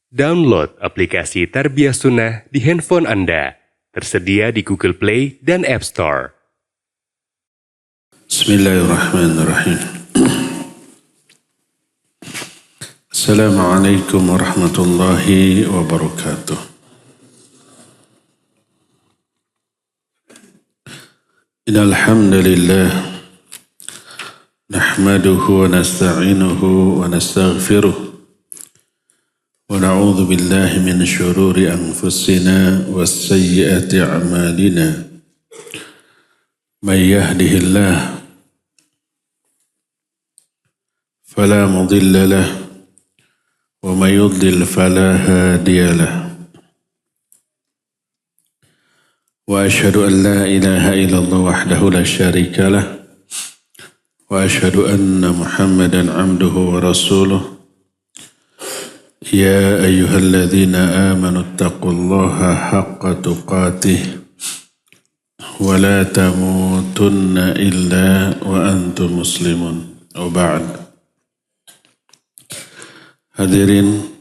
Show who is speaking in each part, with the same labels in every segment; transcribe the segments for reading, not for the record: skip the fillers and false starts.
Speaker 1: Download aplikasi Tarbiyah Sunnah di handphone Anda. Tersedia di Google Play dan App Store.
Speaker 2: Bismillahirrahmanirrahim. Assalamualaikum warahmatullahi wabarakatuh. Innal hamdalillah nahmaduhu wa nasta'inuhu wa nastaghfiruh. ونعوذ بالله من شرور أنفسنا وسيئات أعمالنا من يهده الله فلا مضل له ومن يضلل فلا هادي له وأشهد أن لا إله إلا الله وحده لا شريك له وأشهد أن محمدا عبده ورسوله يا أيها الذين آمنوا اتقوا الله حق تقاته ولا تموتن إلا وأنتم مسلمون وبعد. Hadirin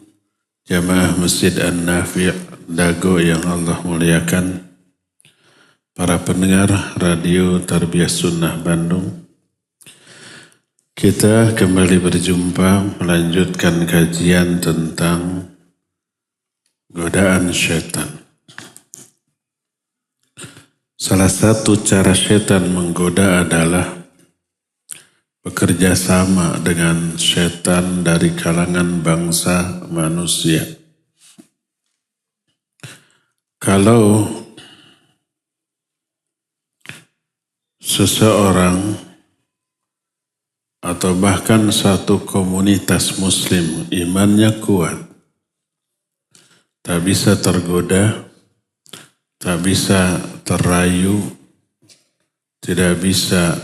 Speaker 2: jamaah Masjid An-Nafi' Dago yang Allah muliakan, para pendengar Radio Tarbiyah Sunnah Bandung, kita kembali berjumpa melanjutkan kajian tentang godaan syaitan. Salah satu cara syaitan menggoda adalah bekerja sama dengan syaitan dari kalangan bangsa manusia. Kalau seseorang atau bahkan satu komunitas muslim imannya kuat, tak bisa tergoda, tak bisa terayu, tidak bisa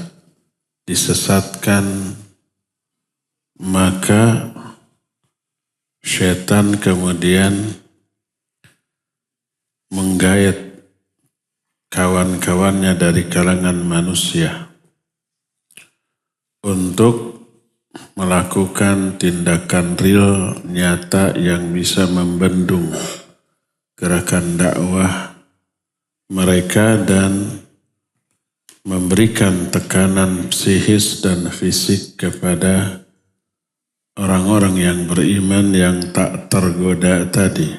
Speaker 2: disesatkan, maka syaitan kemudian menggait kawan-kawannya dari kalangan manusia untuk melakukan tindakan real nyata yang bisa membendung gerakan dakwah mereka dan memberikan tekanan psikis dan fisik kepada orang-orang yang beriman yang tak tergoda tadi.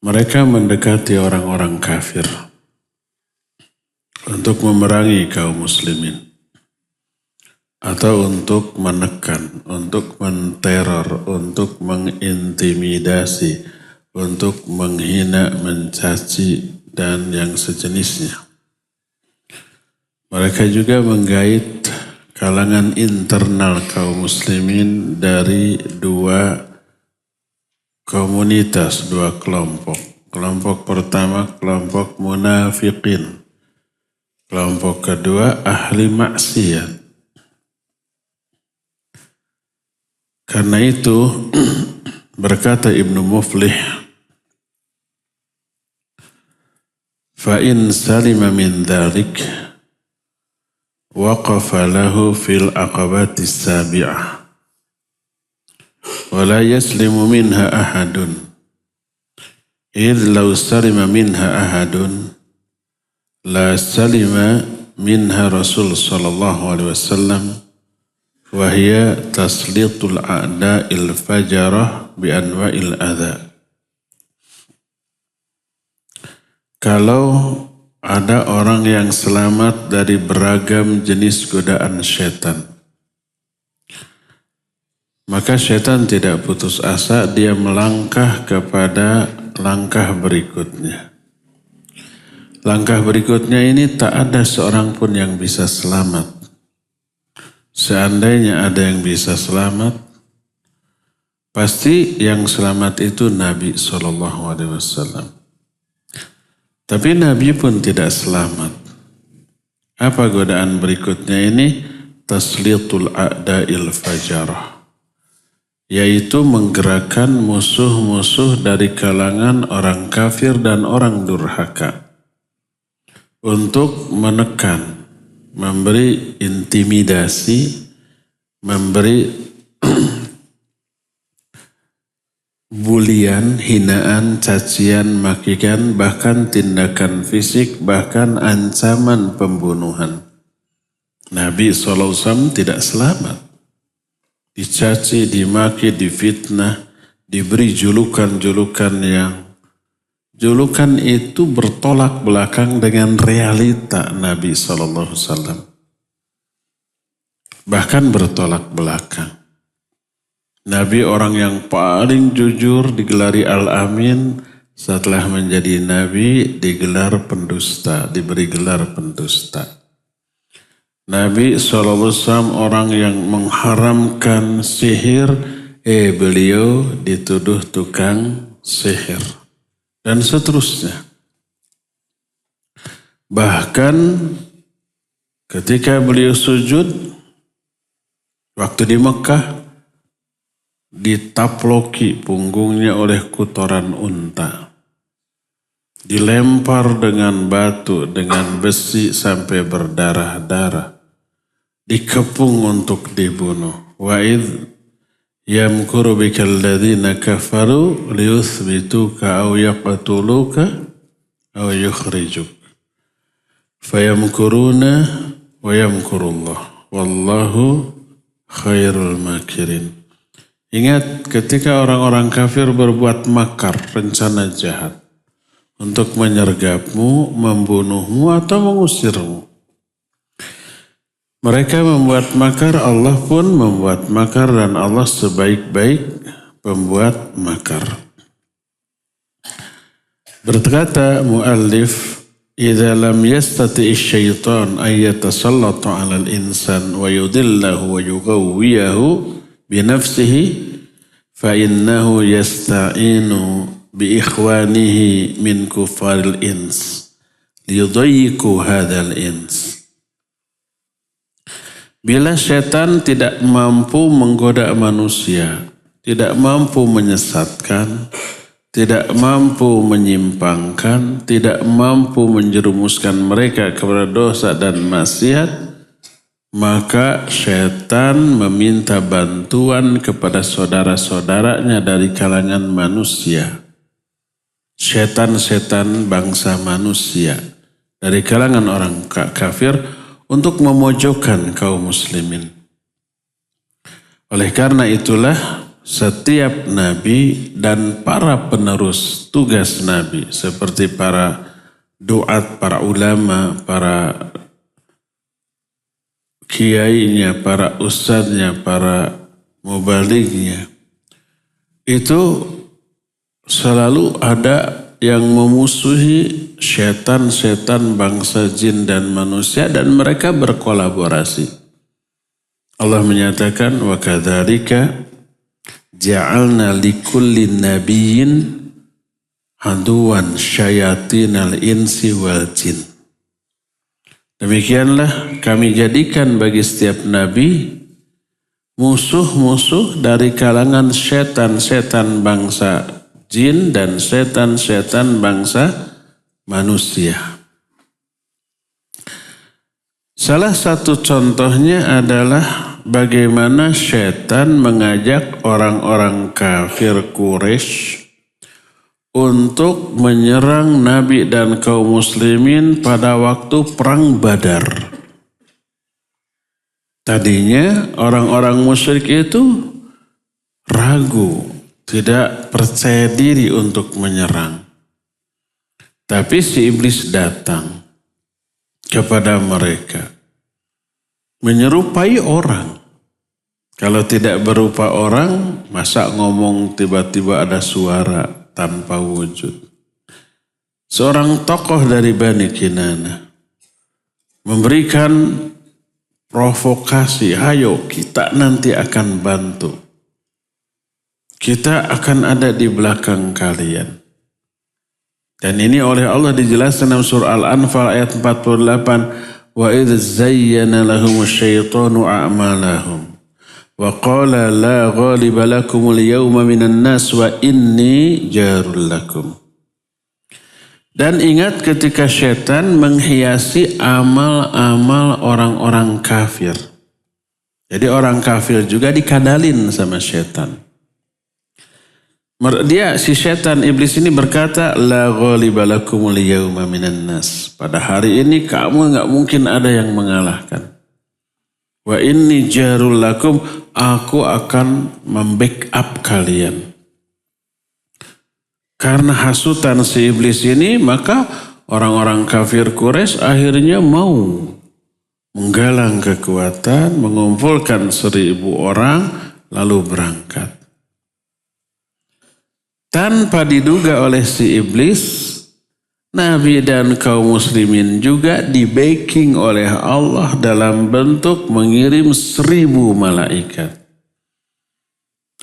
Speaker 2: Mereka mendekati orang-orang kafir untuk memerangi kaum muslimin atau untuk menekan, untuk menteror, untuk mengintimidasi, untuk menghina, mencaci dan yang sejenisnya. Mereka juga menggait kalangan internal kaum muslimin dari dua komunitas, dua kelompok. Kelompok pertama kelompok munafiqin. Kelompok kedua ahli maksiat. Karena itu berkata Ibnu Muflih, fa in salima min dzalik waqafa lahu fil aqabati sabi'ah wa la yaslimu minha ahadun idh law salima minha ahadun la salima minha Rasul sallallahu alaihi wasallam wa hiya taslitul a'da'il fajarah bi anwa'il adza. Kalau ada orang yang selamat dari beragam jenis godaan syaitan, maka syaitan tidak putus asa, dia melangkah kepada langkah berikutnya. Langkah berikutnya ini tak ada seorang pun yang bisa selamat. Seandainya ada yang bisa selamat, pasti yang selamat itu Nabi SAW. Tapi Nabi pun tidak selamat. Apa godaan berikutnya ini? Taslitul a'da'il fajarah. Yaitu menggerakkan musuh-musuh dari kalangan orang kafir dan orang durhaka untuk menekan, memberi intimidasi, memberi bulian, hinaan, cacian, makian, bahkan tindakan fisik, bahkan ancaman pembunuhan. Nabi SAW tidak selamat. Dicaci, dimaki, difitnah, diberi julukan-julukan yang julukan itu bertolak belakang dengan realita Nabi SAW. Bahkan bertolak belakang. Nabi orang yang paling jujur digelari Al-Amin, setelah menjadi Nabi digelar pendusta, diberi gelar pendusta. Nabi SAW orang yang mengharamkan sihir, beliau dituduh tukang sihir. Dan seterusnya. Bahkan ketika beliau sujud, waktu di Mekah, ditaploki punggungnya oleh kotoran unta. Dilempar dengan batu, dengan besi sampai berdarah-darah. Dikepung untuk dibunuh. Wa'idh yamkuru bikal ladzina kafaru liyuthbituka aw yaqtuluka aw yukhrijuk. Fayamkuruna wa yamkurullah. Wallahu khairul makirin. Ingat ketika orang-orang kafir berbuat makar, rencana jahat untuk menyergapmu, membunuhmu atau mengusirmu. Mereka membuat makar, Allah pun membuat makar dan Allah sebaik-baik pembuat makar. Berkata muallif, "Idza lam yastati asy-syaitan ay yatasallata 'alal insan wa yudillahu wa yughawwiyahu bi nafsihi fa innahu yasta'inu bi ikhwanihi min kufaril ins liyudayyiqu hadzal ins." Bila setan tidak mampu menggoda manusia, tidak mampu menyesatkan, tidak mampu menyimpangkan, tidak mampu menjerumuskan mereka kepada dosa dan maksiat, maka setan meminta bantuan kepada saudara-saudaranya dari kalangan manusia. Setan-setan bangsa manusia dari kalangan orang kafir untuk memojokkan kaum muslimin. Oleh karena itulah setiap nabi dan para penerus tugas nabi seperti para duat, para ulama, para kiainya, para ustadznya, para mubalignya, itu selalu ada yang memusuhi setan-setan bangsa jin dan manusia dan mereka berkolaborasi. Allah menyatakan wa kadzalika ja'alna likulli nabiyyin aduwan syayatinal insi wal jin. Demikianlah kami jadikan bagi setiap nabi musuh-musuh dari kalangan setan-setan bangsa jin dan setan-setan bangsa manusia. Salah satu contohnya adalah bagaimana setan mengajak orang-orang kafir Quraisy untuk menyerang Nabi dan kaum muslimin pada waktu perang Badar. Tadinya orang-orang musyrik itu ragu, tidak percaya diri untuk menyerang. Tapi si iblis datang kepada mereka, menyerupai orang. Kalau tidak berupa orang, masa ngomong tiba-tiba ada suara tanpa wujud. Seorang tokoh dari Bani Kinanah memberikan provokasi, ayo kita nanti akan bantu. Kita akan ada di belakang kalian. Dan ini oleh Allah dijelaskan dalam surah Al-Anfal ayat 48. Wa idh zayyana lahum asyaitanu a'malahum. Wa qala la ghaliba lakumul yawma minan nas wa inni jarul lakum. Dan ingat ketika setan menghiasi amal-amal orang-orang kafir. Jadi orang kafir juga dikadalin sama setan. Dia si setan iblis ini berkata, la ghaliba lakumul yawma minan nas. Pada hari ini kamu enggak mungkin ada yang mengalahkan. Wa inni jarul lakum, aku akan membackup kalian. Karena hasutan si iblis ini, maka orang-orang kafir Quraisy akhirnya mau menggalang kekuatan, mengumpulkan 1.000 orang, lalu berangkat. Tanpa diduga oleh si iblis, Nabi dan kaum muslimin juga di-backing oleh Allah dalam bentuk mengirim 1.000 malaikat.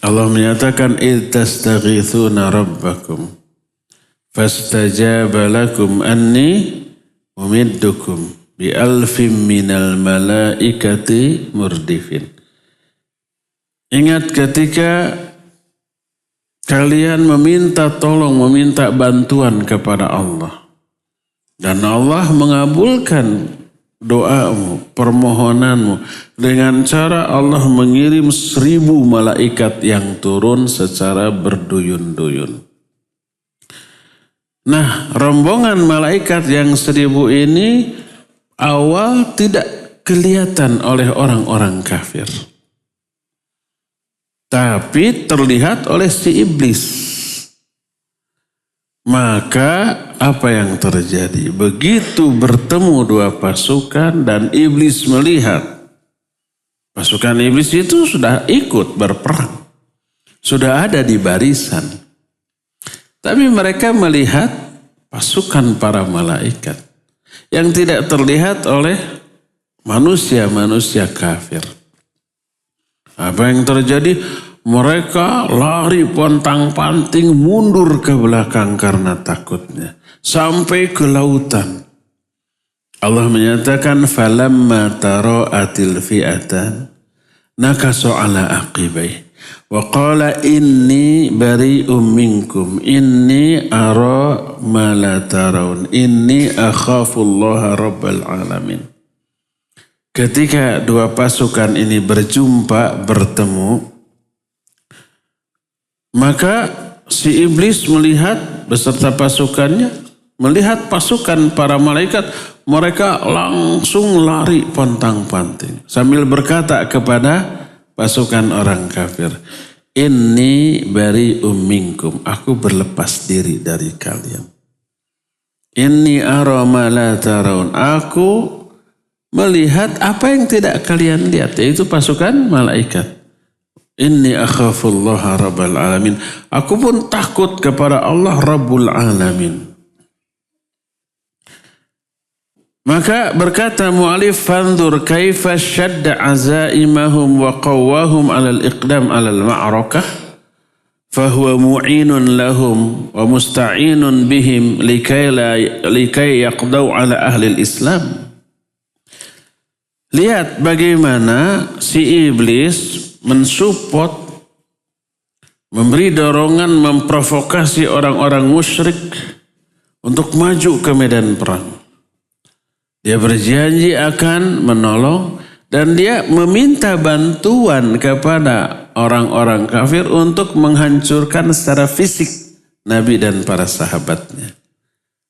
Speaker 2: Allah menyatakan, idh tastaghithuna rabbakum fastajaba lakum anni mumiddukum bi alfin minal malaikati murdifin. Ingat ketika kalian meminta tolong, meminta bantuan kepada Allah. Dan Allah mengabulkan doamu, permohonanmu. Dengan cara Allah mengirim 1.000 malaikat yang turun secara berduyun-duyun. Nah, rombongan malaikat yang 1.000 ini awal tidak kelihatan oleh orang-orang kafir. Tapi terlihat oleh si iblis. Maka apa yang terjadi? Begitu bertemu 2 pasukan dan iblis melihat. Pasukan iblis itu sudah ikut berperang. Sudah ada di barisan. Tapi mereka melihat pasukan para malaikat. Yang tidak terlihat oleh manusia-manusia kafir. Apa yang terjadi? Mereka lari pontang-panting mundur ke belakang karena takutnya. Sampai ke lautan. Allah menyatakan, falamma tara'atil fi'atan nakasu ala aqibai. Wa qala inni bari'um minkum. Inni ara ma la tarawun. Inni akhafullaha rabbal alamin. Ketika 2 pasukan ini berjumpa, bertemu, maka si iblis melihat beserta pasukannya, melihat pasukan para malaikat, mereka langsung lari pontang-panting. Sambil berkata kepada pasukan orang kafir, inni bari'um minkum, aku berlepas diri dari kalian. Inni ara ma la tarawun, aku melihat apa yang tidak kalian lihat, yaitu pasukan malaikat. Inni akhafullaha rabbal alamin. Aku pun takut kepada Allah Rabbul alamin. Maka berkata mu'alif, fanzur kaifa syadda azaimahum wa qawwahum alal iqdam alal ma'rakah. Fahuwa mu'inun lahum wa musta'inun bihim likay yaqdaw ala ahli islam. Lihat bagaimana si iblis mensupport, memberi dorongan, memprovokasi orang-orang musyrik untuk maju ke medan perang. Dia berjanji akan menolong dan dia meminta bantuan kepada orang-orang kafir untuk menghancurkan secara fisik Nabi dan para sahabatnya.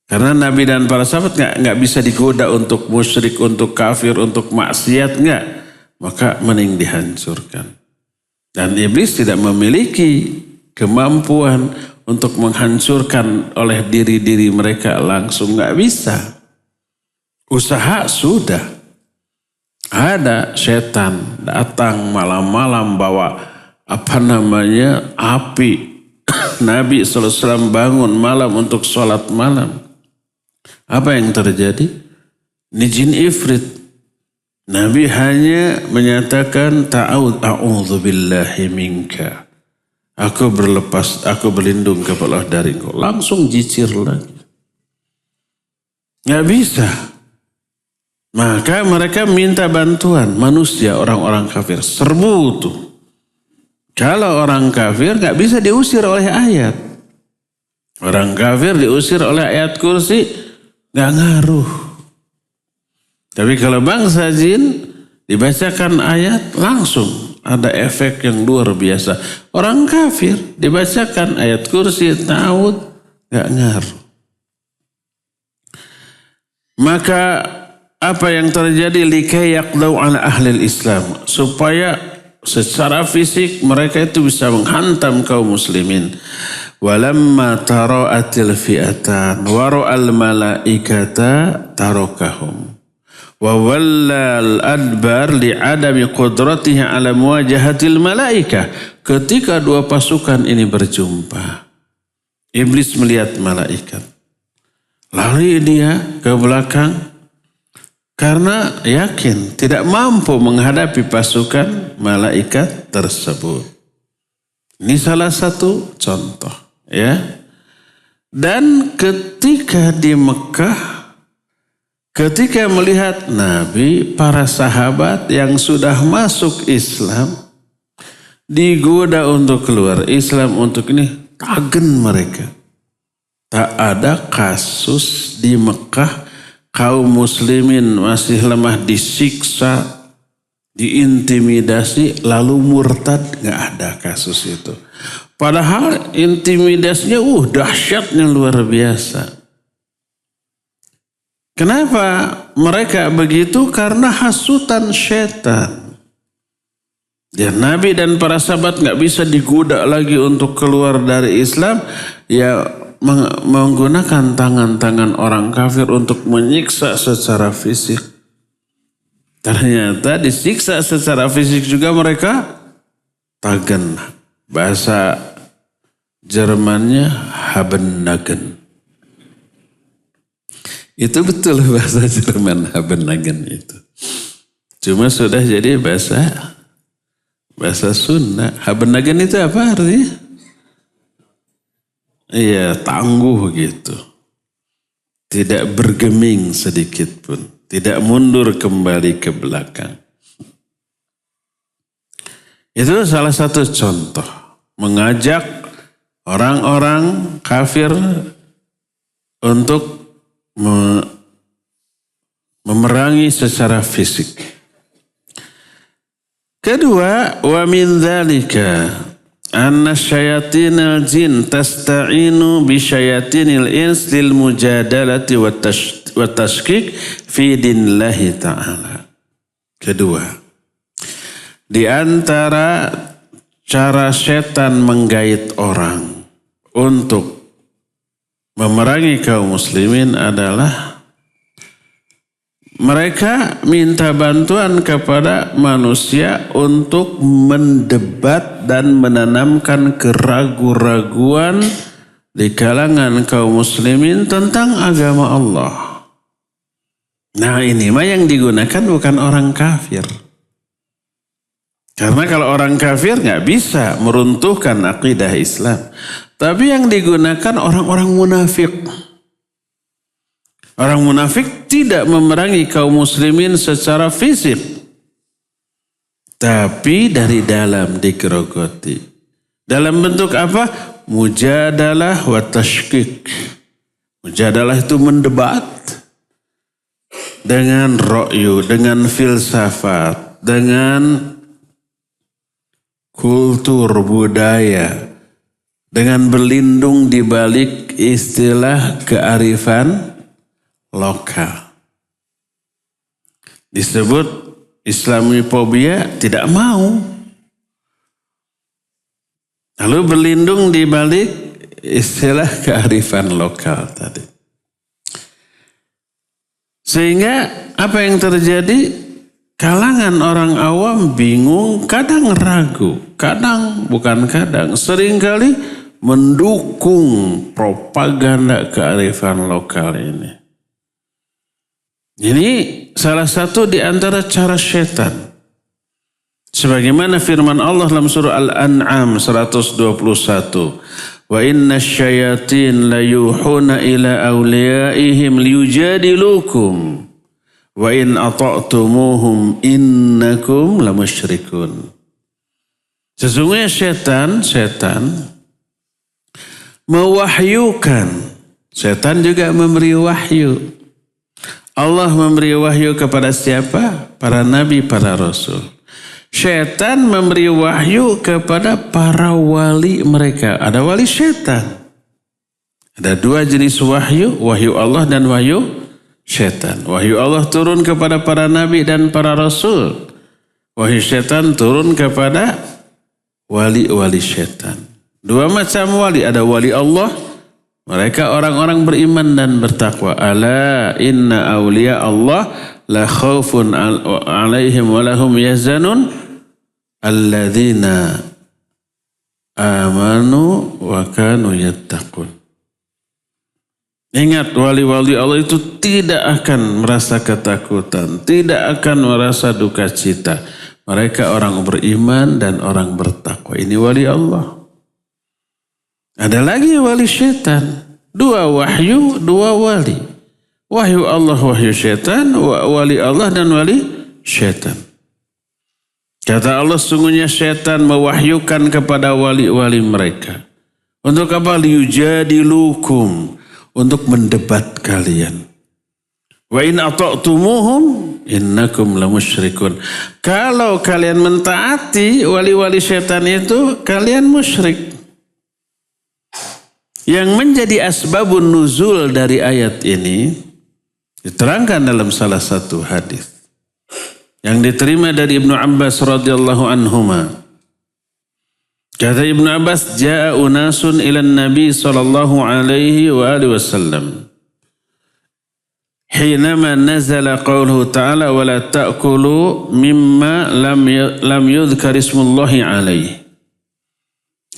Speaker 2: Karena Nabi dan para sahabat nggak bisa digoda untuk musyrik, untuk kafir, untuk maksiat, nggak. Maka mending dihancurkan. Dan iblis tidak memiliki kemampuan untuk menghancurkan oleh diri-diri mereka langsung, nggak bisa. Usaha sudah. Ada setan datang malam-malam bawa api. Nabi SAW bangun malam untuk sholat malam. Apa yang terjadi? Ini jin ifrit. Nabi hanya menyatakan a'udzu billahi minka. Aku berlindung kepada Allah dari engkau. Langsung jicir lagi. Nggak bisa. Maka mereka minta bantuan manusia, orang-orang kafir. Serbu tuh. Kalau orang kafir nggak bisa diusir oleh ayat. Orang kafir diusir oleh ayat kursi, nggak ngaruh. Tapi kalau bangsa jin dibacakan ayat langsung ada efek yang luar biasa. Orang kafir dibacakan ayat kursi, ta'awud, gak ngaruh. Maka apa yang terjadi likai yaqdaw ala ahli Islam, supaya secara fisik mereka itu bisa menghantam kaum muslimin. Walamma tara'atil fi'atan wa ra'al malaikata tarakahum wa wallal adbar li'adami qudratihi ala muwajahatil malaika. Ketika dua pasukan ini berjumpa, iblis melihat malaikat, lari dia ke belakang karena yakin tidak mampu menghadapi pasukan malaikat tersebut. Ini salah satu contoh, ya. Dan ketika di Mekah, ketika melihat Nabi, para sahabat yang sudah masuk Islam digoda untuk keluar Islam, untuk ini tagen mereka. Tak ada kasus di Mekah kaum muslimin masih lemah disiksa, diintimidasi, lalu murtad. Gak ada kasus itu. Padahal intimidasinya dahsyatnya luar biasa. Kenapa mereka begitu? Karena hasutan setan. Ya, Nabi dan para sahabat gak bisa digoda lagi untuk keluar dari Islam. Ya, menggunakan tangan-tangan orang kafir untuk menyiksa secara fisik. Ternyata disiksa secara fisik juga mereka tagen. Bahasa Jermannya Habennagen. Itu betul bahasa Jerman Habennagen itu. Cuma sudah jadi bahasa Sunda. Habennagen itu apa artinya? Iya, tangguh gitu. Tidak bergeming sedikit pun. Tidak mundur kembali ke belakang. Itu salah satu contoh. Mengajak orang-orang kafir untuk memerangi secara fisik. Kedua, wa min dzalika anna syayatinal jin tasta'inu bi syayatinil ins lil mujadalati wa tashkik fi dinillahi ta'ala. Kedua, di antara cara setan menggait orang untuk memerangi kaum muslimin adalah mereka minta bantuan kepada manusia untuk mendebat dan menanamkan keraguan-raguan di kalangan kaum muslimin tentang agama Allah. Nah, ini mah yang digunakan bukan orang kafir. Karena kalau orang kafir nggak bisa meruntuhkan akidah Islam. Tapi yang digunakan orang-orang munafik. Orang munafik tidak memerangi kaum muslimin secara fisik. Tapi dari dalam digerogoti. Dalam bentuk apa? Mujadalah wa tashkik. Mujadalah itu mendebat. Dengan ro'yu, dengan filsafat, dengan kultur budaya. Dengan berlindung di balik istilah kearifan lokal. Disebut Islamofobia, tidak mau. Lalu berlindung di balik istilah kearifan lokal tadi. Sehingga apa yang terjadi? Kalangan orang awam bingung, kadang ragu, seringkali mendukung propaganda kearifan lokal ini. Ini salah satu di antara cara setan. Sebagaimana firman Allah dalam surah Al-An'am 121. Wa inna syayatin la yuhuna ila awliyaihim liyujadilukum. Wa in ata'tumuhum innakum lamusyrikun. Sesungguhnya setan mewahyukan. Setan juga memberi wahyu. Allah memberi wahyu kepada siapa? Para nabi, para rasul. Setan memberi wahyu kepada para wali mereka. Ada wali setan. Ada dua jenis wahyu, wahyu Allah dan wahyu setan. Wahyu Allah turun kepada para nabi dan para rasul. Wahyu setan turun kepada wali-wali setan. Dua macam wali, ada wali Allah, mereka orang-orang beriman dan bertakwa. Ala inna awliya Allah la khawfun alaihim wa lahum yahzanun alladzina amanu wa kanu yattaqun. Ingat, wali-wali Allah itu tidak akan merasa ketakutan, tidak akan merasa duka cita. Mereka orang beriman dan orang bertakwa. Ini wali Allah. Ada lagi wali setan. Dua wahyu, dua wali. Wahyu Allah, wahyu setan, wali Allah dan wali setan. Kata Allah, sungguhnya setan mewahyukan kepada wali-wali mereka. Untuk apa? Liyujadilukum. Untuk mendebat kalian. Wa in ata'tumuhum innakum lamusyrikun. Kalau kalian mentaati wali-wali setan itu, kalian musyrik. Yang menjadi asbabun nuzul dari ayat ini diterangkan dalam salah satu hadis yang diterima dari Ibnu Abbas radhiyallahu anhuma. Kata Ibnu Abbas, ja'a unasun ila Nabi sallallahu alaihi wa alihi wasallam. Hinama nazala qauluhu ta'ala wa la ta'kulu mimma lam yudhkar ismullahi alaihi.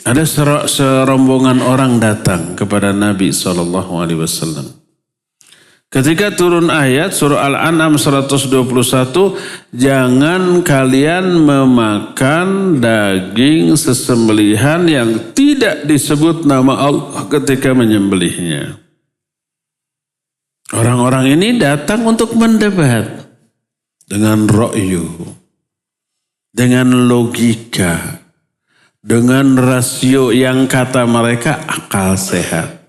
Speaker 2: Ada serombongan orang datang kepada Nabi sallallahu alaihi wasallam. Ketika turun ayat surah Al-An'am 121, jangan kalian memakan daging sesembelihan yang tidak disebut nama Allah ketika menyembelihnya. Orang-orang ini datang untuk mendebat dengan ra'yu, dengan logika, dengan rasio yang kata mereka akal sehat.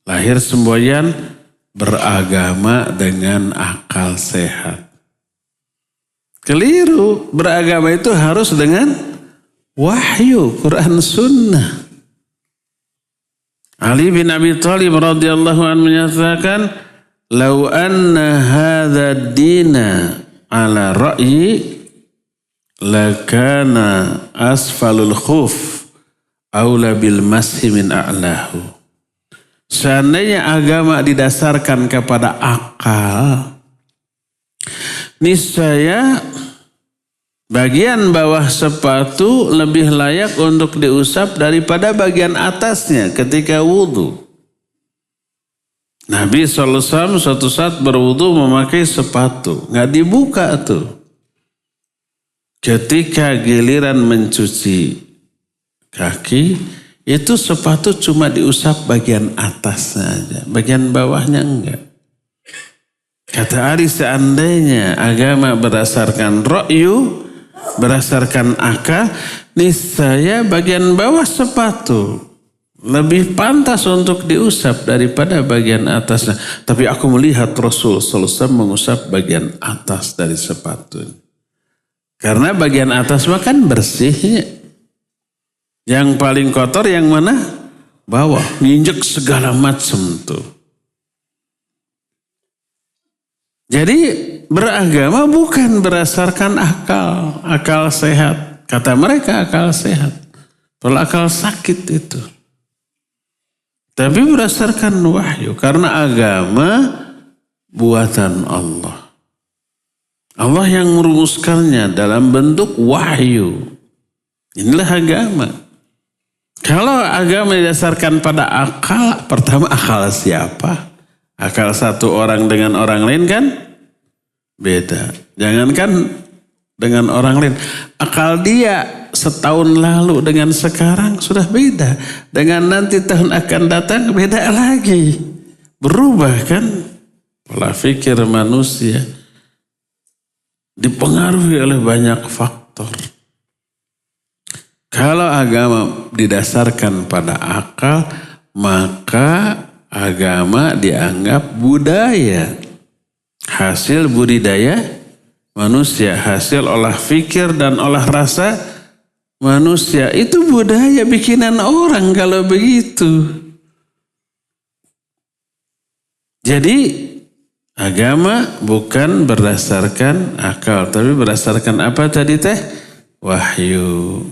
Speaker 2: Lahir semboyan beragama dengan akal sehat. Keliru, beragama itu harus dengan wahyu, Quran Sunnah. Ali bin Abi Thalib radhiyallahu anhu menyatakan, "Lau anna hadha dina ala ra'yi lakana asfalul khuf aula bil mashi min a'lahu." Seandainya agama didasarkan kepada akal, niscaya bagian bawah sepatu lebih layak untuk diusap daripada bagian atasnya ketika wudhu. Nabi SAW suatu saat berwudhu memakai sepatu, nggak dibuka tuh. Ketika giliran mencuci kaki, itu sepatu cuma diusap bagian atasnya aja, bagian bawahnya enggak. Kata Ali, seandainya agama berdasarkan ra'yu, berdasarkan akal, niscaya bagian bawah sepatu lebih pantas untuk diusap daripada bagian atasnya. Tapi aku melihat Rasul SAW mengusap bagian atas dari sepatu. Karena bagian atas mah kan bersihnya. Yang paling kotor yang mana? Bawah. Nginjek segala macam tuh. Jadi beragama bukan berdasarkan akal. Akal sehat. Kata mereka akal sehat. Kalau akal sakit itu. Tapi berdasarkan wahyu. Karena agama buatan Allah. Allah yang merumuskannya dalam bentuk wahyu. Inilah agama. Kalau agama didasarkan pada akal, pertama akal siapa? Akal satu orang dengan orang lain kan beda. Jangankan dengan orang lain. Akal dia setahun lalu dengan sekarang sudah beda. Dengan nanti tahun akan datang beda lagi. Berubah kan? Pola pikir manusia dipengaruhi oleh banyak faktor. Kalau agama didasarkan pada akal, maka agama dianggap budaya. Hasil budidaya manusia, hasil olah fikir dan olah rasa manusia. Itu budaya bikinan orang kalau begitu. Jadi agama bukan berdasarkan akal, tapi berdasarkan apa tadi teh? Wahyu.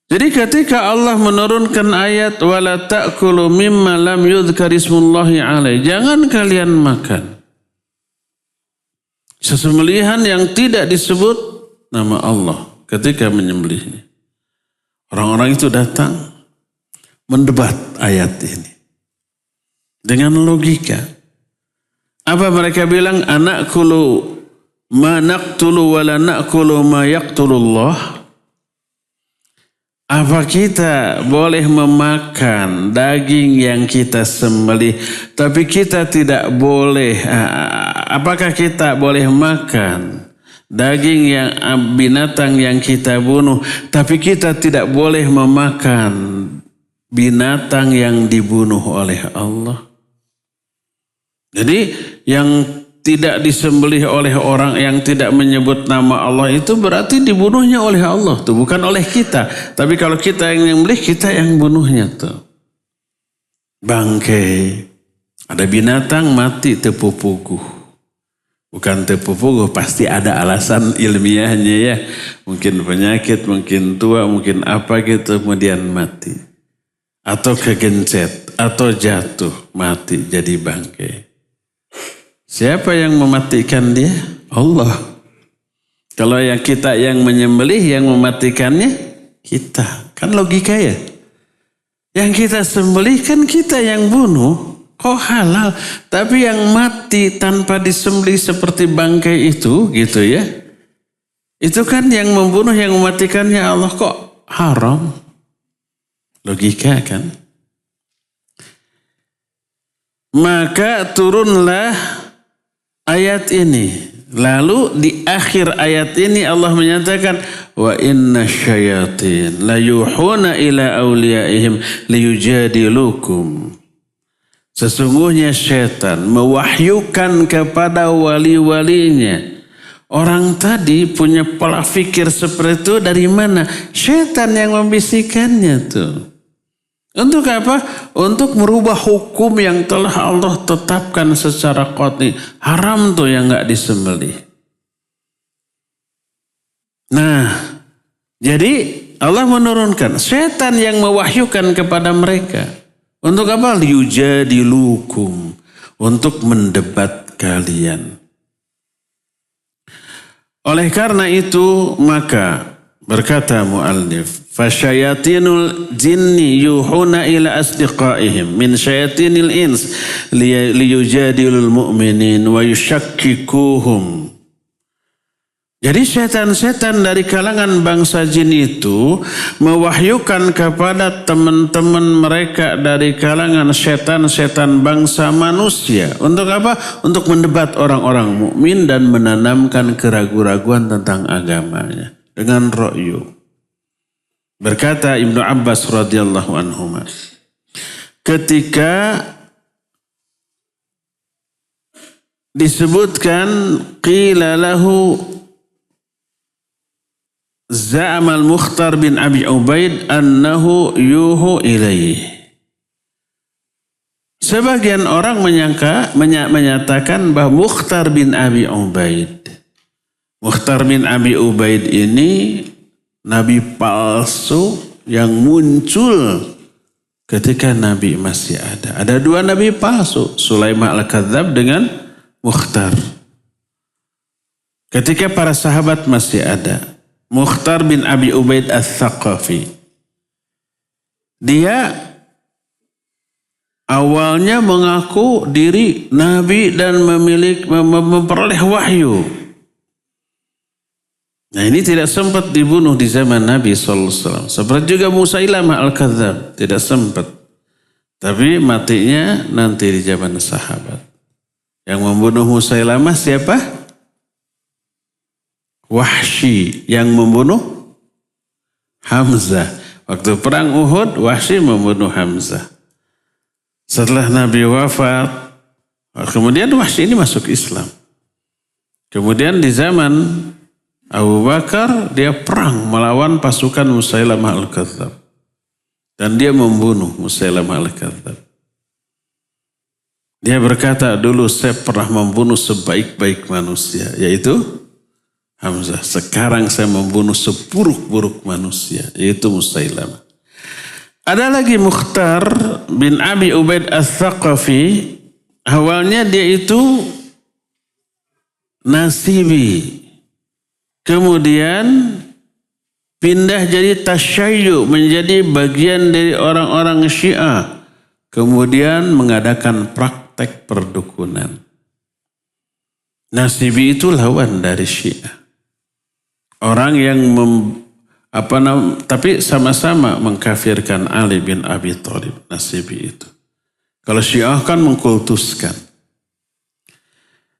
Speaker 2: Jadi ketika Allah menurunkan ayat wala ta'kulu mimma lam yudhkar ismullahi alaih, jangan kalian makan sesembelihan yang tidak disebut nama Allah ketika menyembelihnya. Orang-orang itu datang mendebat ayat ini dengan logika. Apa mereka bilang? Anakulu ma naqtulu wa la naqulu ma yaqtulullah. Apa kita boleh memakan daging yang kita sembelih, tapi kita tidak boleh, apakah kita boleh makan daging yang binatang yang kita bunuh, tapi kita tidak boleh memakan binatang yang dibunuh oleh Allah? Jadi yang tidak disembelih oleh orang yang tidak menyebut nama Allah itu berarti dibunuhnya oleh Allah tuh, bukan oleh kita. Tapi kalau kita yang menyembelih, kita yang bunuhnya tuh. Bangkai. Ada binatang mati tepupuguh. Bukan tepupuguh, pasti ada alasan ilmiahnya ya. Mungkin penyakit, mungkin tua, mungkin apa gitu kemudian mati. Atau kegencet, atau jatuh, mati jadi bangkai. Siapa yang mematikan dia? Allah. Kalau yang kita yang menyembelih, yang mematikannya kita. Kan logika ya. Yang kita sembelih kan kita yang bunuh. Kok halal? Tapi yang mati tanpa disembelih seperti bangkai itu gitu ya. Itu kan yang membunuh, yang mematikannya Allah, kok haram? Logika kan. Maka turunlah ayat ini. Lalu di akhir ayat ini Allah menyatakan wa inna syayatin la yuhuna ila awliyaihim liyujadilukum. Sesungguhnya syaitan mewahyukan kepada wali-walinya. Orang tadi punya pola fikir seperti itu dari mana? Syaitan yang membisikkannya tuh. Untuk apa? Untuk merubah hukum yang telah Allah tetapkan secara qat'i. Haram tuh yang gak disembelih. Nah, jadi Allah menurunkan setan yang mewahyukan kepada mereka. Untuk apa? Liyujadilukum. Untuk mendebat kalian. Oleh karena itu maka berkata mu'allif, fasyayatinul jinni yuhuna ila asdiqaihim min syayatinil ins liyujadilul mu'minin wa yushakkikuhum. Jadi setan-setan dari kalangan bangsa jin itu mewahyukan kepada teman-teman mereka dari kalangan setan-setan bangsa manusia. Untuk apa? Untuk mendebat orang-orang mukmin dan menanamkan keraguan-raguan tentang agamanya dengan ra'yu. Berkata Ibnu Abbas radhiyallahu anhu, ketika disebutkan qila lahu Za'amal Mukhtar bin Abi Ubaid annahu yuhu ilaih. Sebagian orang menyatakan bahwa Mukhtar bin Abi Ubaid. Mukhtar bin Abi Ubaid ini nabi palsu yang muncul ketika nabi masih ada. Ada dua nabi palsu, Sulaiman al-Kadzab dengan Mukhtar. Ketika para sahabat masih ada. Mukhtar bin Abi Ubaid al-Thaqafi. Dia awalnya mengaku diri nabi dan memperoleh wahyu. Nah ini tidak sempat dibunuh di zaman Nabi SAW. Seperti juga Musailamah al-Kadzab. Tidak sempat. Tapi matinya nanti di zaman sahabat. Yang membunuh Musailamah siapa? Wahsy. Yang membunuh Hamzah. Waktu perang Uhud, Wahsy membunuh Hamzah. Setelah Nabi wafat, kemudian Wahsy ini masuk Islam. Kemudian di zaman Abu Bakar dia perang melawan pasukan Musailamah al-Kadzdzab. Dan dia membunuh Musailamah al-Kadzdzab. Dia berkata, dulu saya pernah membunuh sebaik-baik manusia, yaitu Hamzah. Sekarang saya membunuh seburuk-buruk manusia, yaitu Musailamah. Ada lagi Mukhtar bin Abi Ubaid Ats-Tsaqafi. Awalnya dia itu Nasibi. Kemudian pindah jadi Tasyayyu, menjadi bagian dari orang-orang Syiah. Kemudian mengadakan praktek perdukunan. Nasibi itu lawan dari Syiah. Orang yang tapi sama-sama mengkafirkan Ali bin Abi Thalib, Nasibi itu. Kalau Syiah kan mengkultuskan.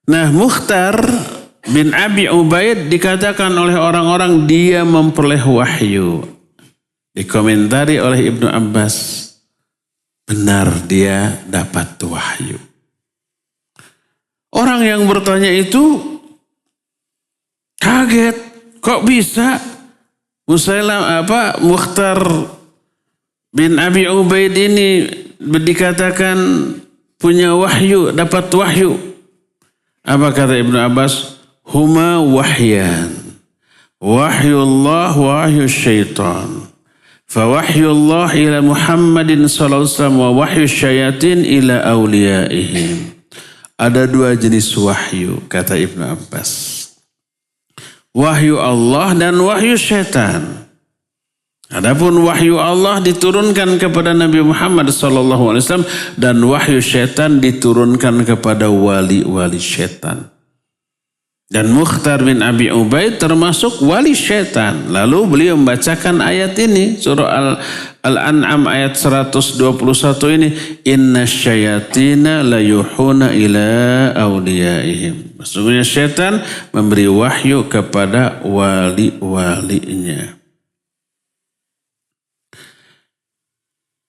Speaker 2: Nah, Mukhtar bin Abi Ubaid dikatakan oleh orang-orang dia memperoleh wahyu. Dikomentari oleh Ibnu Abbas, benar dia dapat wahyu. Orang yang bertanya itu kaget, kok bisa Mukhtar bin Abi Ubaid ini dikatakan punya wahyu, dapat wahyu. Apa kata Ibnu Abbas? Huma wahyan. Wahyullah wa wahyu syaitan. Fa wahyullah ila Muhammadin sallallahu alaihi wasallam wa wahyu syayatin ila awliyaihim. Ada dua jenis wahyu, kata Ibnu Abbas. Wahyu Allah dan wahyu syaitan. Adapun wahyu Allah diturunkan kepada Nabi Muhammad SAW dan wahyu syaitan diturunkan kepada wali-wali syaitan. Dan Mukhtar bin Abi Ubaid termasuk wali syaitan. Lalu beliau membacakan ayat ini, surah Al-An'am ayat 121 ini, inna syayatina la yuhuna ila awliyaihim. Sesungguhnya syaitan memberi wahyu kepada wali-walinya.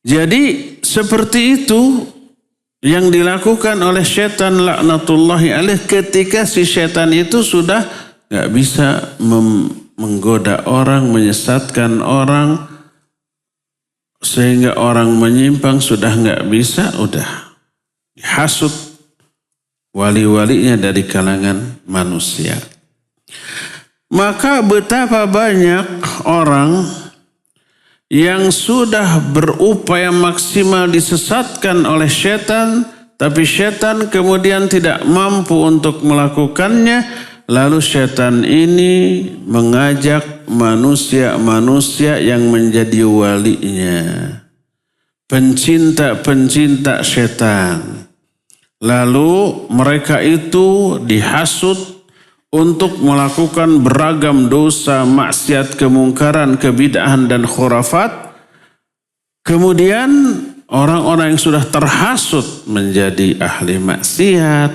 Speaker 2: Jadi seperti itu yang dilakukan oleh syaitan laknatullahi alaih ketika si syaitan itu sudah gak bisa menggoda orang, menyesatkan orang, sehingga orang menyimpang sudah gak bisa, udah dihasut wali-walinya dari kalangan manusia. Maka betapa banyak orang yang sudah berupaya maksimal disesatkan oleh syaitan, tapi syaitan kemudian tidak mampu untuk melakukannya, lalu syaitan ini mengajak manusia-manusia yang menjadi walinya, pencinta-pencinta syaitan. Lalu mereka itu dihasut untuk melakukan beragam dosa, maksiat, kemungkaran, kebid'ahan dan khurafat. Kemudian orang-orang yang sudah terhasut menjadi ahli maksiat,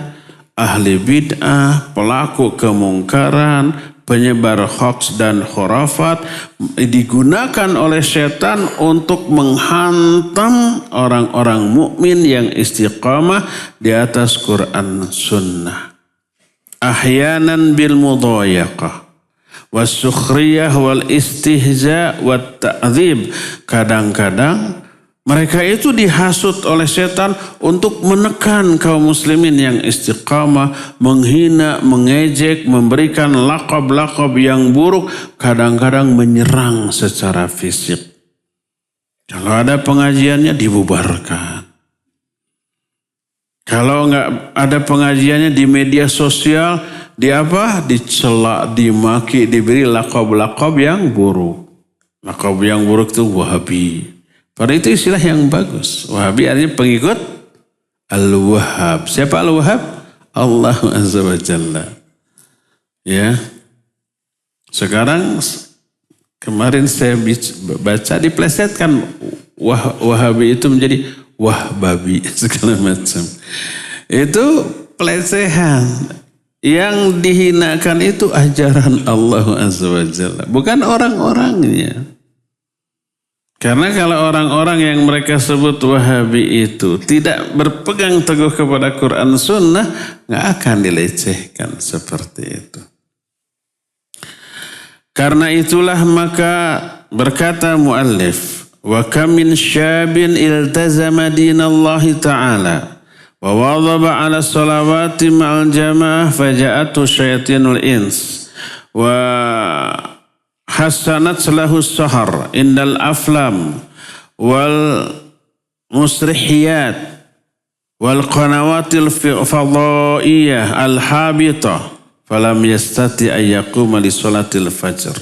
Speaker 2: ahli bid'ah, pelaku kemungkaran, penyebar hoaks dan khurafat, digunakan oleh setan untuk menghantam orang-orang mukmin yang istiqamah di atas Quran Sunnah. Ahyanan bil mudhayaqah was-sukhriyah wal istihza wat ta'dzib. Kadang-kadang mereka itu dihasut oleh setan untuk menekan kaum muslimin yang istiqamah, menghina, mengejek, memberikan laqab-laqab yang buruk, kadang-kadang menyerang secara fisik. Kalau ada pengajiannya dibubarkan. Kalau nggak ada pengajiannya di media sosial, dicela, dimaki, diberi laqab-laqab yang buruk. Laqab yang buruk itu Wahabi. Padahal itu istilah yang bagus. Wahabi artinya pengikut Al-Wahhab. Siapa Al-Wahhab? Allah Azza wa Jalla. Ya. Sekarang kemarin saya baca diplesetkan Wahabi itu menjadi Wahbabi segala macam. Itu pelecehan. Yang dihinakan itu ajaran Allah Azza wa Jalla, bukan orang-orangnya. Karena kalau orang-orang yang mereka sebut Wahabi itu tidak berpegang teguh kepada Quran Sunnah, nggak akan dilecehkan seperti itu. Karena itulah maka berkata muallif, wa kam min syabin iltazama dinallahi ta'ala wa wadhaba 'ala sholawati ma'al jamaah faja'atu syayatinul ins wa hasanat lahu sahar indal aflam wal musrihiyat wal qanawatil fadhaiyah al habitah falam yastati ayyaquma li sholatil fajr.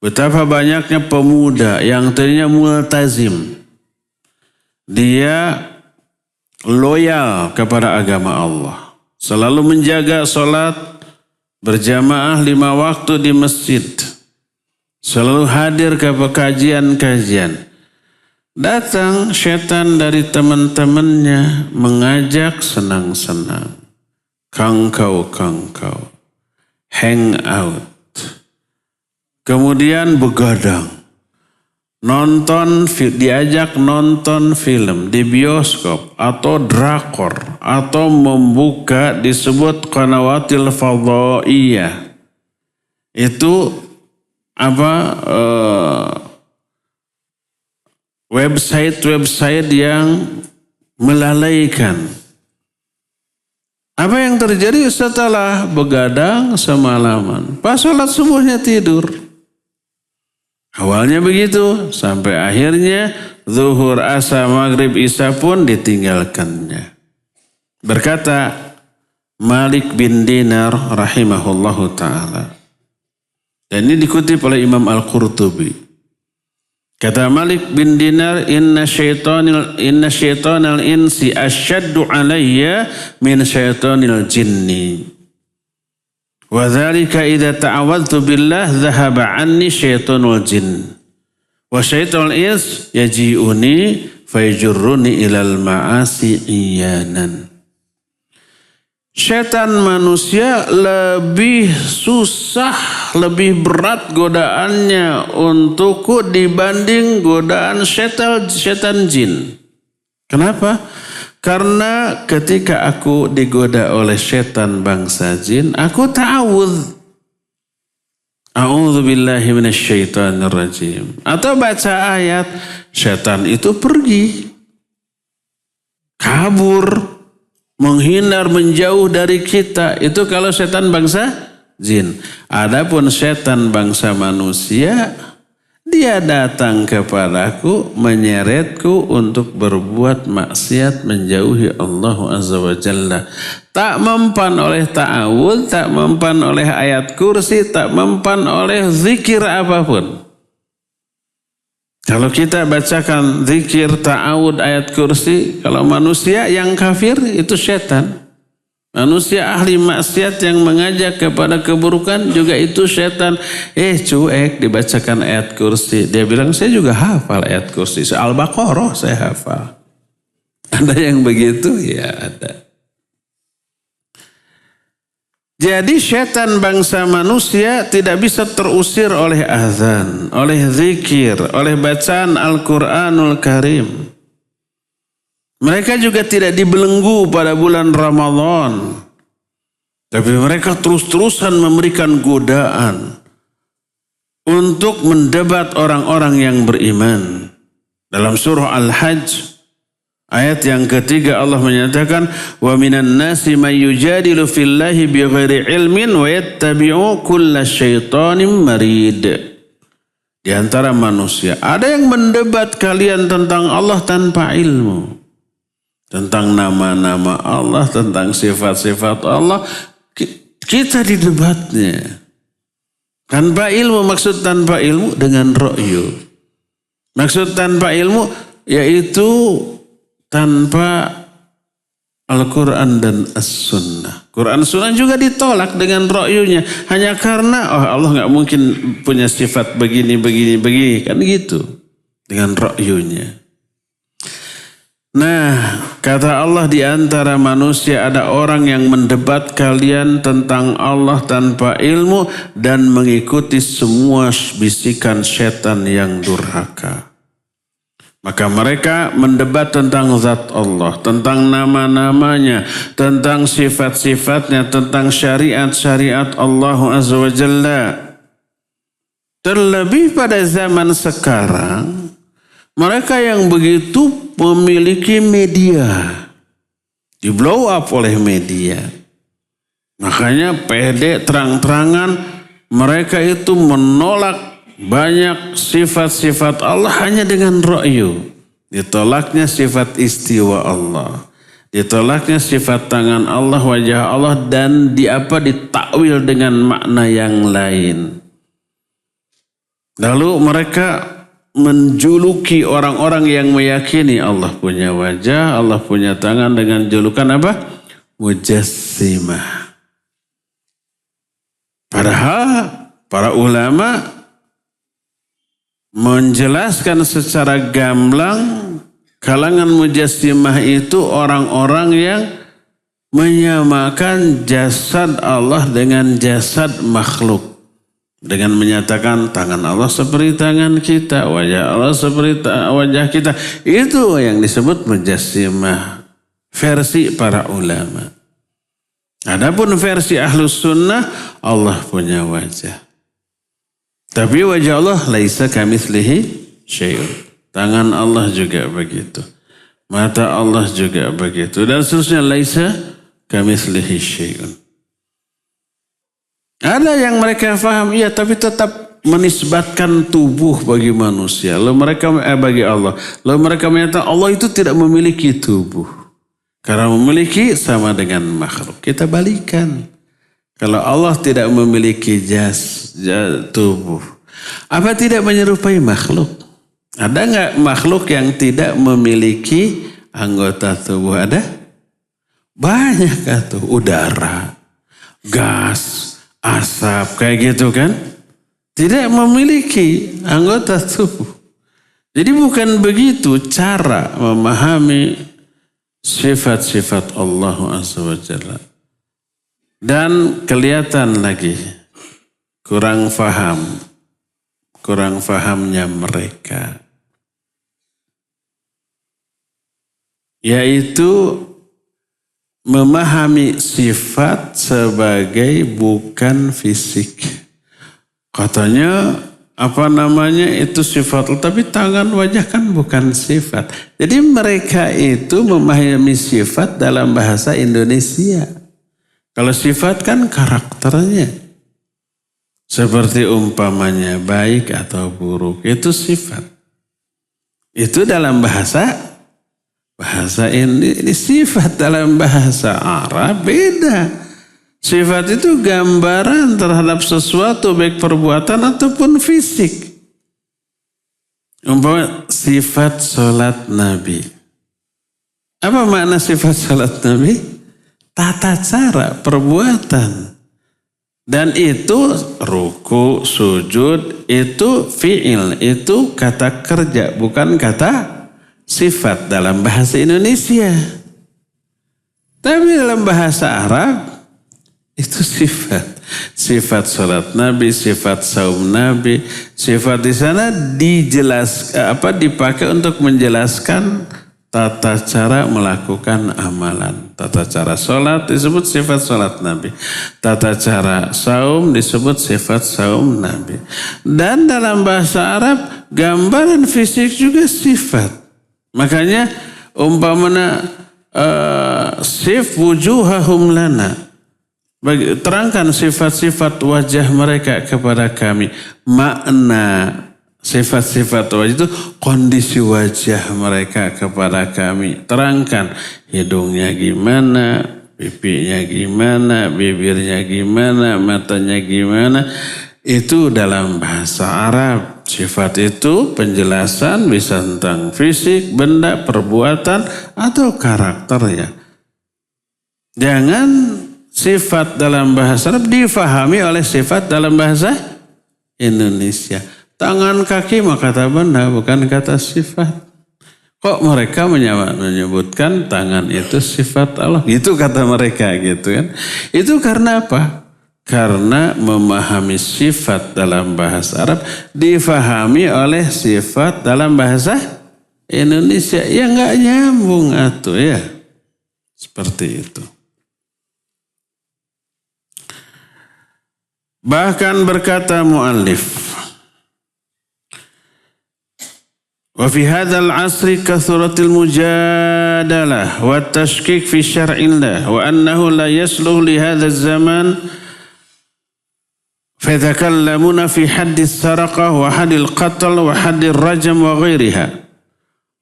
Speaker 2: Betapa banyaknya pemuda yang tadinya multazim, dia loyal kepada agama Allah, selalu menjaga sholat berjamaah 5 waktu di masjid, selalu hadir ke kajian-kajian. Datang setan dari teman-temannya mengajak senang-senang, kangkau, hang out. Kemudian begadang, diajak nonton film di bioskop atau drakor atau membuka disebut qanawatil fadhaiyah. Itu website-website yang melalaikan. Apa yang terjadi setelah begadang semalaman? Pas sholat subuhnya tidur. Awalnya begitu, sampai akhirnya zuhur, asar, maghrib, isya pun ditinggalkannya. Berkata Malik bin Dinar rahimahullahu ta'ala. Dan ini dikutip oleh Imam Al-Qurtubi. Kata Malik bin Dinar, inna syaitanil insi asyaddu alayya min syaitanil jinni. Wa dzalika idza ta'awadtu billah dhahaba anni syaitanul jinn. Wa syaitanul ins yaji'uni fayajurruni ilal ma'asi iyanan. Syaitan manusia lebih susah, lebih berat godaannya untukku dibanding godaan syaitan jin. Kenapa? Karena ketika aku digoda oleh syaitan bangsa jin, aku ta'awudz. A'udzubillahi minasyaitonirrajim. Atau baca ayat, syaitan itu pergi, kabur, menghindar, menjauh dari kita. Itu kalau syaitan bangsa jin. Adapun syaitan bangsa manusia, dia datang kepadaku, menyeretku untuk berbuat maksiat, menjauhi Allah Azza wa Jalla. Tak mempan oleh ta'awud, tak mempan oleh ayat kursi, tak mempan oleh zikir apapun. Kalau kita bacakan zikir, ta'awud, ayat kursi, kalau manusia yang kafir itu syaitan. Manusia ahli maksiat yang mengajak kepada keburukan juga itu syaitan. Cuek dibacakan ayat kursi. Dia bilang, saya juga hafal ayat kursi. Al-Baqarah saya hafal. Ada yang begitu? Ya ada. Jadi syaitan bangsa manusia tidak bisa terusir oleh azan, oleh zikir, oleh bacaan Al-Quranul Karim. Mereka juga tidak dibelenggu pada bulan Ramadan. Tapi mereka terus-terusan memberikan godaan untuk mendebat orang-orang yang beriman. Dalam surah Al-Hajj, ayat yang ketiga Allah menyatakan, wa minan nasi may yujadilu fillahi bighairi ilmin wa yattabi'u kulla syaitanin marid. Di antara manusia ada yang mendebat kalian tentang Allah tanpa ilmu. Tentang nama-nama Allah, tentang sifat-sifat Allah, kita didebatnya. Tanpa ilmu, maksud tanpa ilmu dengan ra'yu. Maksud tanpa ilmu yaitu tanpa Al-Quran dan As-Sunnah. Quran Sunnah juga ditolak dengan ra'yunya. Hanya karena Allah gak mungkin punya sifat begini. Kan gitu. Dengan ra'yunya. Nah, kata Allah, di antara manusia ada orang yang mendebat kalian tentang Allah tanpa ilmu dan mengikuti semua bisikan setan yang durhaka. Maka mereka mendebat tentang zat Allah, tentang nama-namanya, tentang sifat-sifatnya, tentang syariat-syariat Allah Azza wa Jalla. Terlebih pada zaman sekarang, mereka yang begitu memiliki media, di blow up oleh media. Makanya pede terang-terangan mereka itu menolak banyak sifat-sifat Allah hanya dengan ra'yu. Ditolaknya sifat istiwa Allah. Ditolaknya sifat tangan Allah, wajah Allah, dan ditakwil dengan makna yang lain. Lalu mereka menjuluki orang-orang yang meyakini Allah punya wajah, Allah punya tangan dengan julukan apa? Mujassimah. Padahal para ulama menjelaskan secara gamblang kalangan mujassimah itu orang-orang yang menyamakan jasad Allah dengan jasad makhluk. Dengan menyatakan tangan Allah seperti tangan kita, wajah Allah seperti wajah kita. Itu yang disebut mujassimah versi para ulama. Adapun versi Ahlus Sunnah, Allah punya wajah. Tapi wajah Allah laisa kamitslihi syai'un. Tangan Allah juga begitu. Mata Allah juga begitu. Dan seterusnya laisa kamitslihi syai'un. Ada yang mereka faham, iya, tapi tetap menisbatkan tubuh bagi manusia. Lalu mereka bagi Allah. Lalu mereka menyatakan Allah itu tidak memiliki tubuh. Karena memiliki sama dengan makhluk. Kita balikan. Kalau Allah tidak memiliki tubuh, apa tidak menyerupai makhluk? Ada nggak makhluk yang tidak memiliki anggota tubuh? Ada? Banyak tuh, udara, gas, asap, kayak gitu kan? Tidak memiliki anggota tubuh. Jadi bukan begitu cara memahami sifat-sifat Allah Azza wa Jalla. Dan kelihatan lagi kurang fahamnya mereka. Yaitu memahami sifat sebagai bukan fisik. Katanya itu sifat, tapi tangan wajah kan bukan sifat. Jadi mereka itu memahami sifat dalam bahasa Indonesia. Kalau sifat kan karakternya. Seperti umpamanya baik atau buruk, itu sifat. Itu dalam bahasa ini sifat, dalam bahasa Arab beda. Sifat itu gambaran terhadap sesuatu baik perbuatan ataupun fisik. Umpama sifat salat Nabi. Apa makna sifat salat Nabi? Tata cara perbuatan. Dan itu ruku, sujud, itu fi'il, itu kata kerja, bukan kata sifat dalam bahasa Indonesia. Tapi dalam bahasa Arab itu sifat. Sifat salat Nabi, sifat saum Nabi, sifat di sana dipakai untuk menjelaskan tata cara melakukan amalan. Tata cara sholat disebut sifat sholat Nabi. Tata cara saum disebut sifat saum Nabi. Dan dalam bahasa Arab, gambaran fisik juga sifat. Makanya umpamana sif wujuhahum lana. Terangkan sifat-sifat wajah mereka kepada kami. Makna sifat-sifat wajah itu kondisi wajah mereka kepada kami. Terangkan hidungnya gimana, pipinya gimana, bibirnya gimana, matanya gimana. Itu dalam bahasa Arab. Sifat itu penjelasan bisa tentang fisik, benda, perbuatan, atau karakternya. Jangan sifat dalam bahasa Arab difahami oleh sifat dalam bahasa Indonesia. Tangan kaki mah kata benda, bukan kata sifat. Kok mereka menyebutkan tangan itu sifat Allah? Gitu kata mereka gitu kan. Itu karena apa? Karena memahami sifat dalam bahasa Arab difahami oleh sifat dalam bahasa Indonesia. Ya nggak nyambung atuh ya. Seperti itu. Bahkan berkata muallif, wa fi hadzal asri kathratil mujadalah wa tashkik fi syar'illah wa annahu la yasluh li hadzal zaman fatakallamuna fi haddis saraqah wa haddil qatl wa haddir rajam wa ghairiha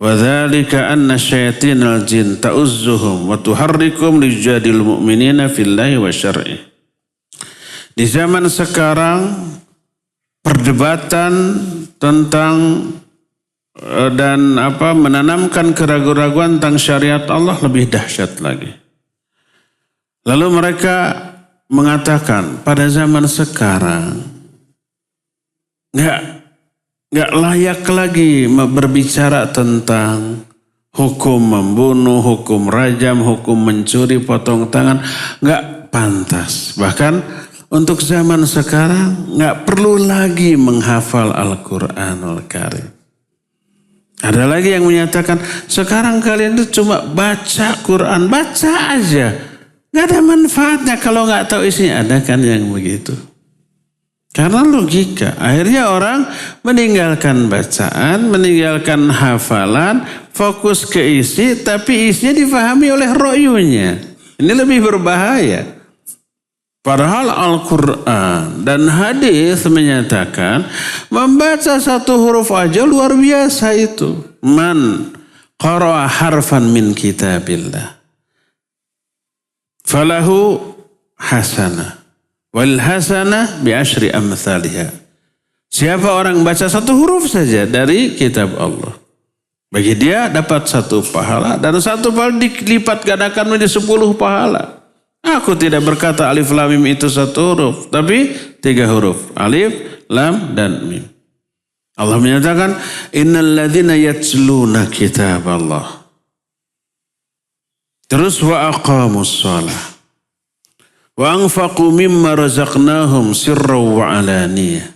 Speaker 2: wa dzalika anna syayatinal jin ta'uzzuhum wa tuharrikum lijadil mu'minina fillahi wa syar'i. Di zaman sekarang perdebatan tentang dan menanamkan keraguan-raguan tentang syariat Allah lebih dahsyat lagi. Lalu mereka mengatakan pada zaman sekarang nggak layak lagi berbicara tentang hukum membunuh, hukum rajam, hukum mencuri, potong tangan, nggak pantas. Bahkan untuk zaman sekarang nggak perlu lagi menghafal Al-Quranul Karim. Ada lagi yang menyatakan sekarang kalian itu cuma baca Quran, baca aja. Nggak ada manfaatnya kalau nggak tahu isinya. Ada kan yang begitu? Karena logika. Akhirnya orang meninggalkan bacaan, meninggalkan hafalan, fokus ke isi, tapi isinya difahami oleh ro'yunya. Ini lebih berbahaya. Padahal Al-Quran dan hadis menyatakan membaca satu huruf aja luar biasa itu. Man qara'a harfan min kitabillah falahu hasanah wal hasanah bi asyri amsalihha. Siapa orang baca satu huruf saja dari kitab Allah, bagi dia dapat satu pahala, dan satu pahala dilipat gandakan menjadi 10 pahala. Aku tidak berkata alif lam mim itu satu huruf, tapi 3 huruf. Alif, lam, dan mim. Allah menyatakan, innal ladzina yatluna kitab Allah. Terus wa aqamus shalah. Wa anfaqu mimma razaqnahum sirran wa alaniyah.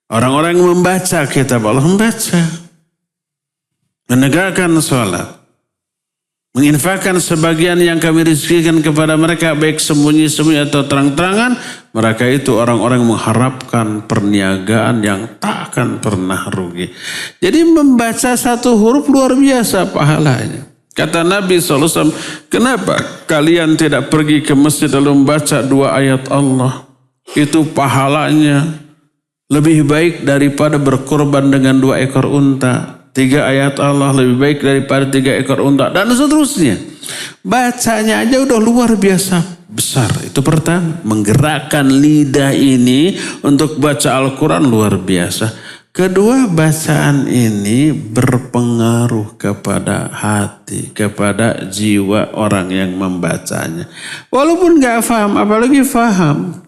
Speaker 2: Orang-orang yang membaca kitab Allah, membaca. Menegakkan salat. Menginfakkan sebagian yang kami rizkikan kepada mereka, baik sembunyi-sembunyi atau terang-terangan. Mereka itu orang-orang yang mengharapkan perniagaan yang tak akan pernah rugi. Jadi membaca satu huruf luar biasa pahalanya. Kata Nabi SAW, kenapa kalian tidak pergi ke masjid lalu membaca 2 ayat Allah? Itu pahalanya lebih baik daripada berkorban dengan 2 ekor unta. 3 ayat Allah lebih baik daripada 3 ekor unta, dan seterusnya. Bacanya aja udah luar biasa besar. Itu pertama, menggerakkan lidah ini untuk baca Al-Quran luar biasa. Kedua, bacaan ini berpengaruh kepada hati, kepada jiwa orang yang membacanya. Walaupun gak paham, apalagi paham.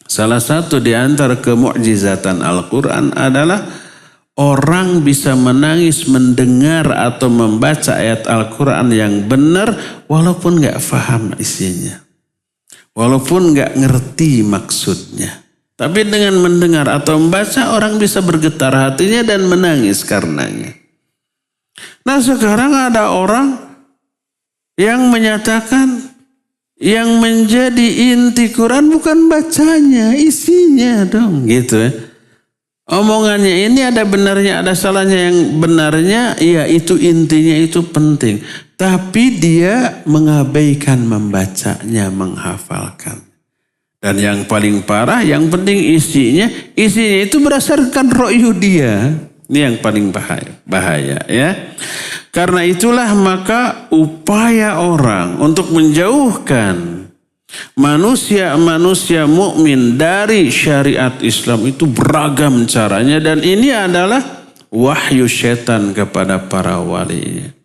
Speaker 2: Salah satu di antara kemu'jizatan Al-Quran adalah orang bisa menangis mendengar atau membaca ayat Al-Quran yang benar walaupun gak paham isinya. Walaupun gak ngerti maksudnya. Tapi dengan mendengar atau membaca orang bisa bergetar hatinya dan menangis karenanya. Nah sekarang ada orang yang menyatakan yang menjadi inti Quran bukan bacanya, isinya dong gitu ya. Omongannya ini ada benarnya, ada salahnya. Yang benarnya, ya itu intinya itu penting. Tapi dia mengabaikan membacanya, menghafalkan. Dan yang paling parah, yang penting isinya itu berdasarkan ro'yu dia. Ini yang paling bahaya ya. Karena itulah maka upaya orang untuk menjauhkan manusia mukmin dari syariat Islam itu beragam caranya, dan ini adalah wahyu setan kepada para walinya.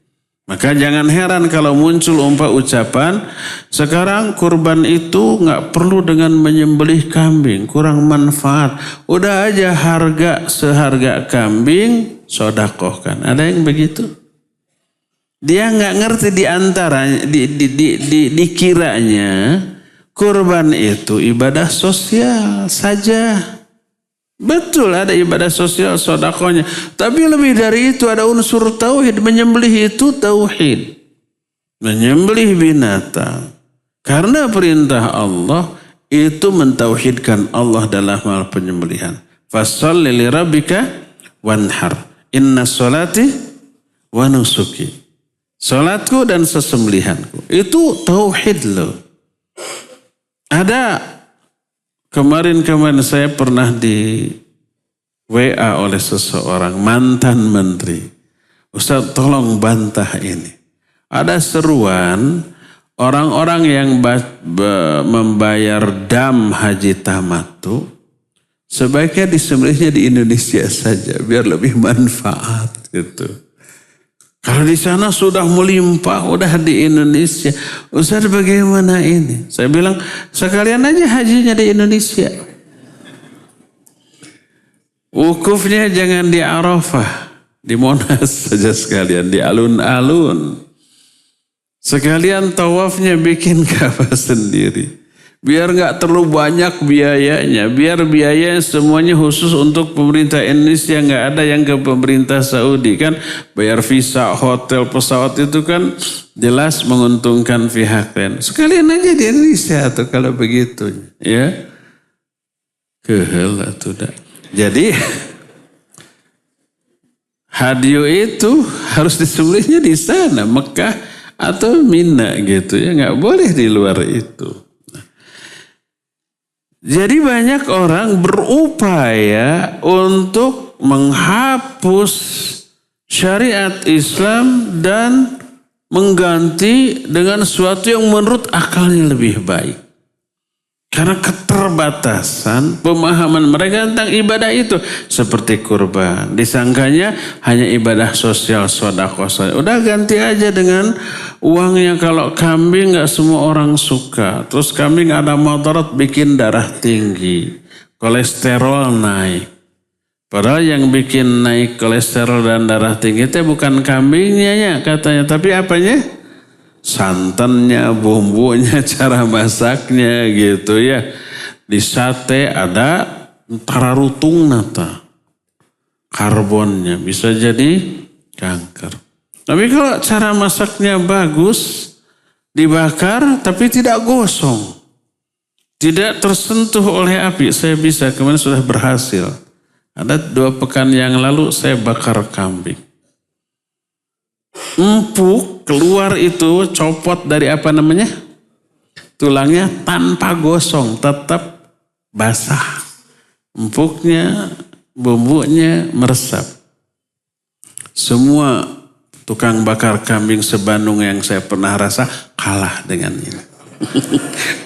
Speaker 2: Maka jangan heran kalau muncul ucapan sekarang kurban itu nggak perlu dengan menyembelih kambing, kurang manfaat. Udah aja harga seharga kambing sodakohkan. Ada yang begitu? Dia nggak ngerti di antaranya dikiranya kurban itu ibadah sosial saja. Betul ada ibadah sosial, sedekahnya. Tapi lebih dari itu ada unsur tauhid. Menyembelih itu tauhid. Menyembelih binatang. Karena perintah Allah itu mentauhidkan Allah dalam hal penyembelihan. Fasholli li rabbika wanhar. Inna sholati wa nusuki. Salatku dan sesembelihanku. Itu tauhid loh. Ada kemarin saya pernah di WA oleh seseorang mantan menteri. Ustaz tolong bantah ini. Ada seruan orang-orang yang membayar dam haji tamattu sebaiknya disembelihnya di Indonesia saja biar lebih manfaat gitu. Kalau di sana sudah melimpah, udah di Indonesia. Ustaz bagaimana ini? Saya bilang sekalian aja hajinya di Indonesia. Wukufnya jangan di Arafah, di Monas saja sekalian, di alun-alun. Sekalian tawafnya bikin Ka'bah sendiri. Biar nggak terlalu banyak biayanya. Biar biayanya semuanya khusus untuk pemerintah Indonesia. Nggak ada yang ke pemerintah Saudi. Kan bayar visa, hotel, pesawat itu kan jelas menguntungkan pihak lain. Sekalian aja di Indonesia tuh kalau begitu. Ya. Kehel atau dah. Jadi hadiah itu harus disembelihnya di sana. Mekah atau Mina gitu ya. Nggak boleh di luar itu. Jadi banyak orang berupaya untuk menghapus syariat Islam dan mengganti dengan sesuatu yang menurut akalnya lebih baik. Karena keterbatasan pemahaman mereka tentang ibadah itu. Seperti kurban. Disangkanya hanya ibadah sosial, sedekah. Udah ganti aja dengan uangnya. Kalau kambing gak semua orang suka. Terus kambing ada mudarat bikin darah tinggi. Kolesterol naik. Padahal yang bikin naik kolesterol dan darah tinggi itu bukan kambingnya ya katanya. Tapi apanya? Santannya, bumbunya, cara masaknya gitu ya. Di sate ada tararutung nata. Karbonnya bisa jadi kanker. Tapi kalau cara masaknya bagus, dibakar tapi tidak gosong. Tidak tersentuh oleh api. Saya bisa, kemarin sudah berhasil. Ada 2 pekan yang lalu saya bakar kambing. Empuk keluar itu copot dari apa namanya? Tulangnya tanpa gosong, tetap basah. Empuknya, bumbunya meresap. Semua tukang bakar kambing se-Bandung yang saya pernah rasa kalah dengan ini.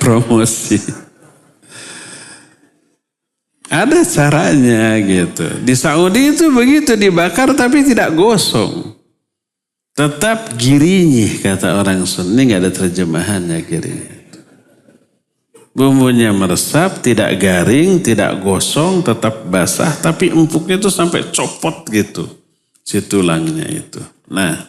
Speaker 2: Promosi. Ada caranya gitu. Di Saudi itu begitu dibakar tapi tidak gosong. Tetap girinyih kata orang Sunni, nggak ada terjemahannya girinyih. Bumbunya meresap, tidak garing, tidak gosong, tetap basah, tapi empuknya itu sampai copot gitu si tulangnya itu. Nah,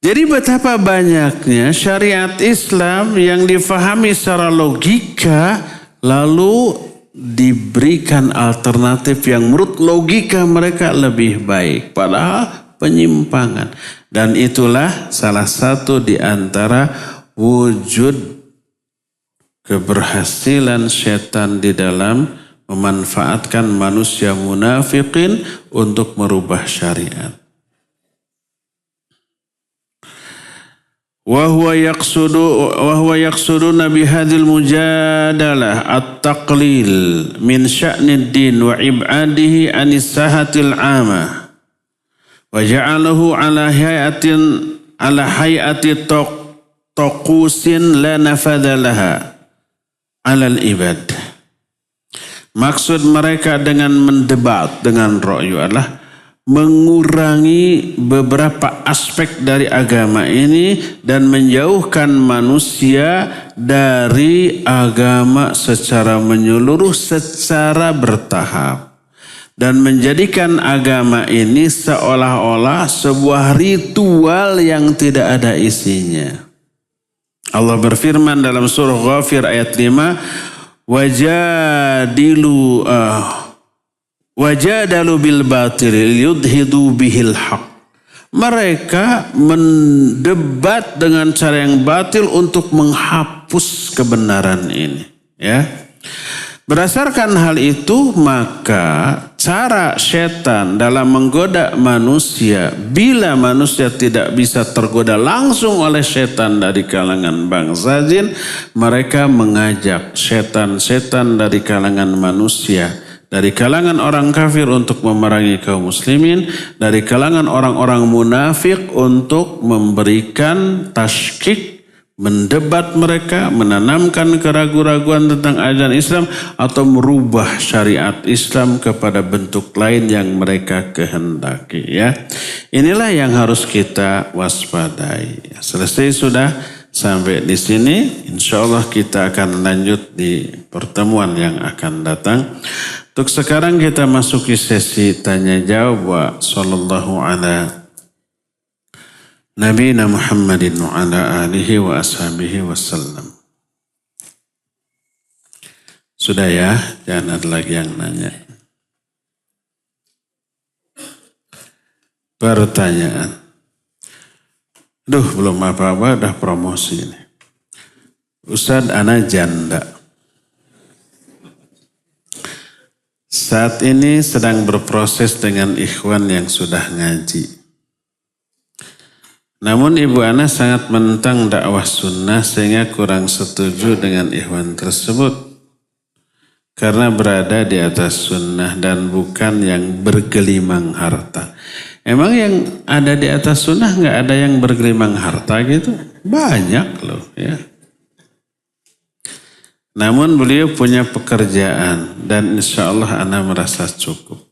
Speaker 2: jadi betapa banyaknya syariat Islam yang difahami secara logika lalu diberikan alternatif yang menurut logika mereka lebih baik. Padahal penyimpangan. Dan itulah salah satu di antara wujud keberhasilan setan di dalam memanfaatkan manusia munafikin untuk merubah syariat. Wahwa yaqsuduna bihadil mujadalah at-taqlil min sya'nid din wa ib'adihi anis sahatil amah wa ja'alahu ala hayati taqusin la nafadha laha alal ibad. Maksud mereka dengan mendebat dengan ra'yu adalah mengurangi beberapa aspek dari agama ini dan menjauhkan manusia dari agama secara menyeluruh, secara bertahap. Dan menjadikan agama ini seolah-olah sebuah ritual yang tidak ada isinya. Allah berfirman dalam surah Ghafir ayat 5, wajadalu bil batil yudhidu bihil haq. Mereka mendebat dengan cara yang batil untuk menghapus kebenaran ini. Ya. Berdasarkan hal itu, maka cara setan dalam menggoda manusia, bila manusia tidak bisa tergoda langsung oleh setan dari kalangan bangsa jin, mereka mengajak setan-setan dari kalangan manusia, dari kalangan orang kafir untuk memerangi kaum muslimin, dari kalangan orang-orang munafik untuk memberikan tasykik, mendebat mereka, menanamkan keraguan-raguan tentang ajaran Islam atau merubah syariat Islam kepada bentuk lain yang mereka kehendaki. Ya, inilah yang harus kita waspadai. Selesai sudah sampai di sini. Insya Allah kita akan lanjut di pertemuan yang akan datang. Untuk sekarang kita masuki sesi tanya jawab. Wa sallallahu ala Nabiina Muhammadin wa ala alihi wa ashabihi wasallam. Sudah ya, jangan ada lagi yang nanya. Pertanyaan. Belum apa-apa, udah promosi ini. Ustadz, ana janda. Saat ini sedang berproses dengan ikhwan yang sudah ngaji. Namun ibu ana sangat menentang dakwah sunnah sehingga kurang setuju dengan ikhwan tersebut. Karena berada di atas sunnah dan bukan yang bergelimang harta. Emang yang ada di atas sunnah nggak ada yang bergelimang harta gitu? Banyak loh ya. Namun beliau punya pekerjaan dan insya Allah ana merasa cukup.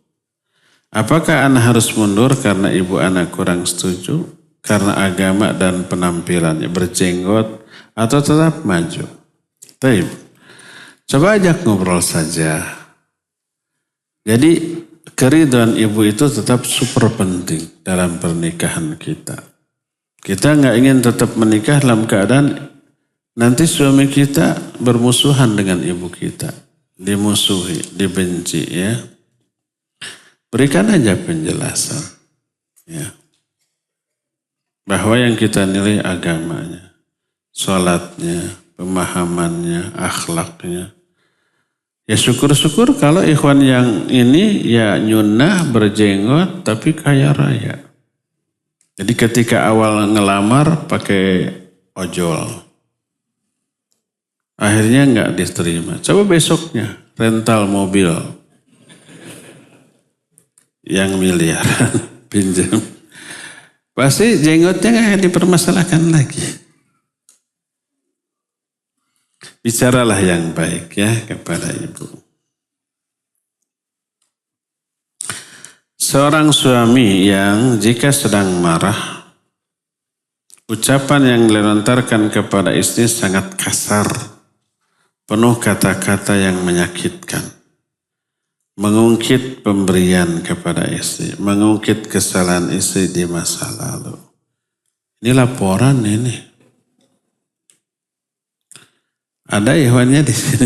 Speaker 2: Apakah ana harus mundur karena ibu ana kurang setuju? Karena agama dan penampilannya berjenggot atau tetap maju? Baik. Coba ajak ngobrol saja. Jadi keridhaan ibu itu tetap super penting dalam pernikahan kita. Kita nggak ingin tetap menikah dalam keadaan nanti suami kita bermusuhan dengan ibu kita. Dimusuhi, dibenci ya. Berikan aja penjelasan. Ya. Bahwa yang kita nilai agamanya, sholatnya, pemahamannya, akhlaknya. Ya syukur-syukur kalau ikhwan yang ini ya nyunnah berjenggot tapi kaya raya. Jadi ketika awal ngelamar pakai ojol. Akhirnya nggak diterima. Coba besoknya rental mobil yang miliaran pinjam. Pasti jenggotnya nggak akan dipermasalahkan lagi. Bicaralah yang baik ya kepada ibu. Seorang suami yang jika sedang marah, ucapan yang dilontarkan kepada istri sangat kasar, penuh kata-kata yang menyakitkan. Mengungkit pemberian kepada istri, mengungkit kesalahan istri di masa lalu. Ini laporan ini. Ada ikhwannya di sini.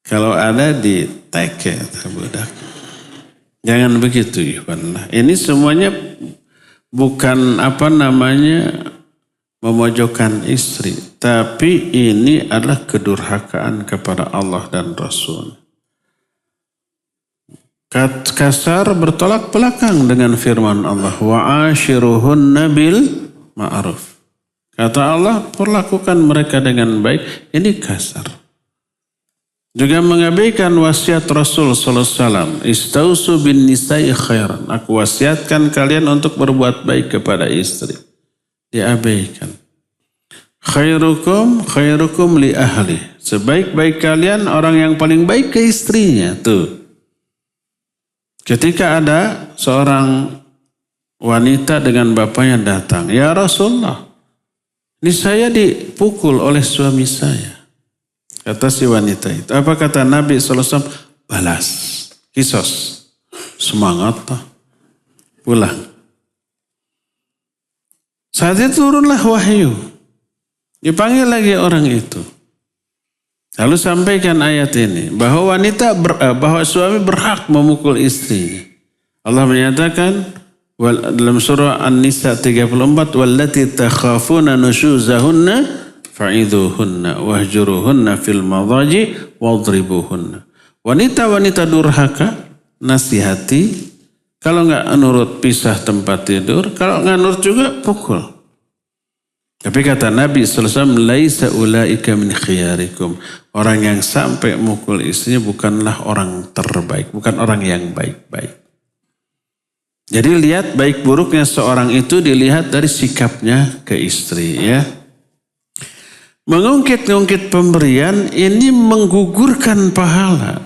Speaker 2: Kalau ada di tag ya, budak. Jangan begitu ikhwan lah. Ini semuanya bukan memojokkan istri, tapi ini adalah kedurhakaan kepada Allah dan Rasul. Kasar bertolak belakang dengan firman Allah. Wa ashiruhunna bil ma'ruf. Kata Allah, perlakukan mereka dengan baik. Ini kasar. Juga mengabaikan wasiat Rasul sallallahu alaihi wasallam. Istausu bin nisa'i khairan. Aku wasiatkan kalian untuk berbuat baik kepada istri. Diabaikan. Khairukum li ahli. Sebaik-baik kalian orang yang paling baik ke istrinya. Tuh. Ketika ada seorang wanita dengan bapaknya datang, ya Rasulullah, ini saya dipukul oleh suami saya. Kata si wanita itu. Apa kata Nabi SAW? Balas, kisos, semangat, pulang. Saat itu turunlah wahyu. Dipanggil lagi orang itu. Lalu sampaikan ayat ini bahwa bahwa suami berhak memukul istri. Allah menyatakan dalam surah An-Nisa 34, wallati takhafuna nusyuzahunna fa'idhuhunna wahjuruhunna fil madhaji wadribuhunna. Wanita-wanita durhaka nasihati, kalau enggak nurut pisah tempat tidur, kalau enggak nurut juga pukul. Tapi kata Nabi SAW, laisa ulaika min khiyarikum. Orang yang sampai mukul istrinya bukanlah orang terbaik, bukan orang yang baik-baik. Jadi lihat baik buruknya seorang itu dilihat dari sikapnya ke istri, ya. Mengungkit-ungkit pemberian ini menggugurkan pahala.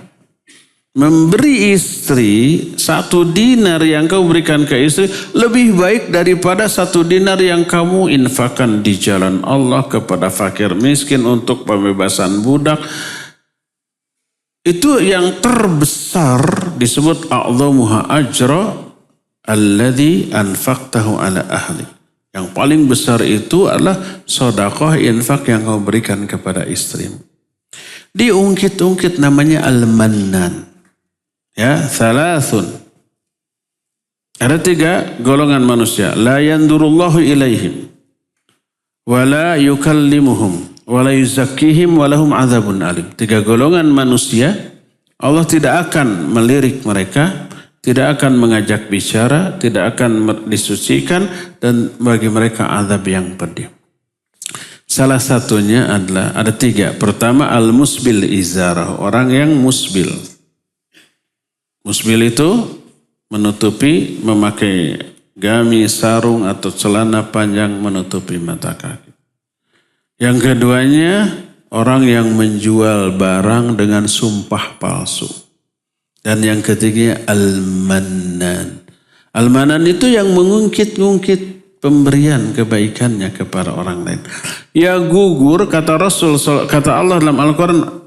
Speaker 2: Memberi istri 1 dinar yang kau berikan ke istri lebih baik daripada 1 dinar yang kamu infakkan di jalan Allah kepada fakir miskin untuk pembebasan budak. Itu yang terbesar disebut a'dhamuha ajra alladhi anfaqtahu ala ahli. Yang paling besar itu adalah sedekah infak yang kau berikan kepada istrimu. Diungkit-ungkit namanya al-mannan. Ya, thalathun. Ada 3 golongan manusia. La yandurullahu ilaihim. Wa la yukallimuhum. Wa la yuzakkihim. Wa lahum azabun alim. 3 golongan manusia. Allah tidak akan melirik mereka. Tidak akan mengajak bicara. Tidak akan disucikan. Dan bagi mereka azab yang pedih. Salah satunya adalah, ada 3. Pertama, al-musbil izarah. Orang yang musbil. Musbil itu menutupi, memakai gamis, sarung atau celana panjang menutupi mata kaki. Yang keduanya, orang yang menjual barang dengan sumpah palsu. Dan yang ketiganya, al-mannan. Al-mannan itu yang mengungkit-ungkit pemberian kebaikannya kepada orang lain. Ya gugur, kata Rasul, kata Allah dalam Al-Quran,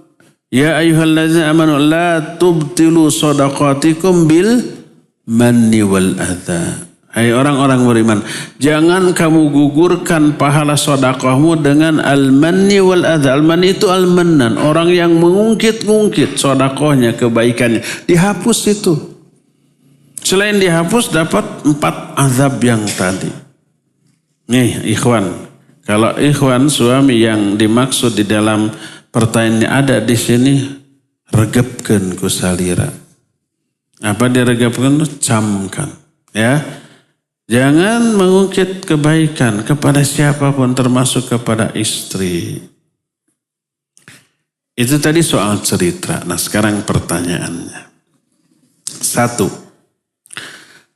Speaker 2: ya ayyuhalladzina amanu la tubtilu shadaqatikum bil manni wal adha. Hai orang-orang beriman, jangan kamu gugurkan pahala sedekahmu dengan al-manni wal adha. Al-manni itu al-mannan, orang yang mengungkit-ungkit sedekahnya, kebaikannya. Dihapus itu. Selain dihapus dapat 4 azab yang tadi. Nih ikhwan, kalau ikhwan suami yang dimaksud di dalam pertanyaannya ada di sini, regepkeun ku salira. Apa diregepkeun? Camkan. Ya. Jangan mengungkit kebaikan kepada siapapun termasuk kepada istri. Itu tadi soal cerita. Nah sekarang pertanyaannya. 1.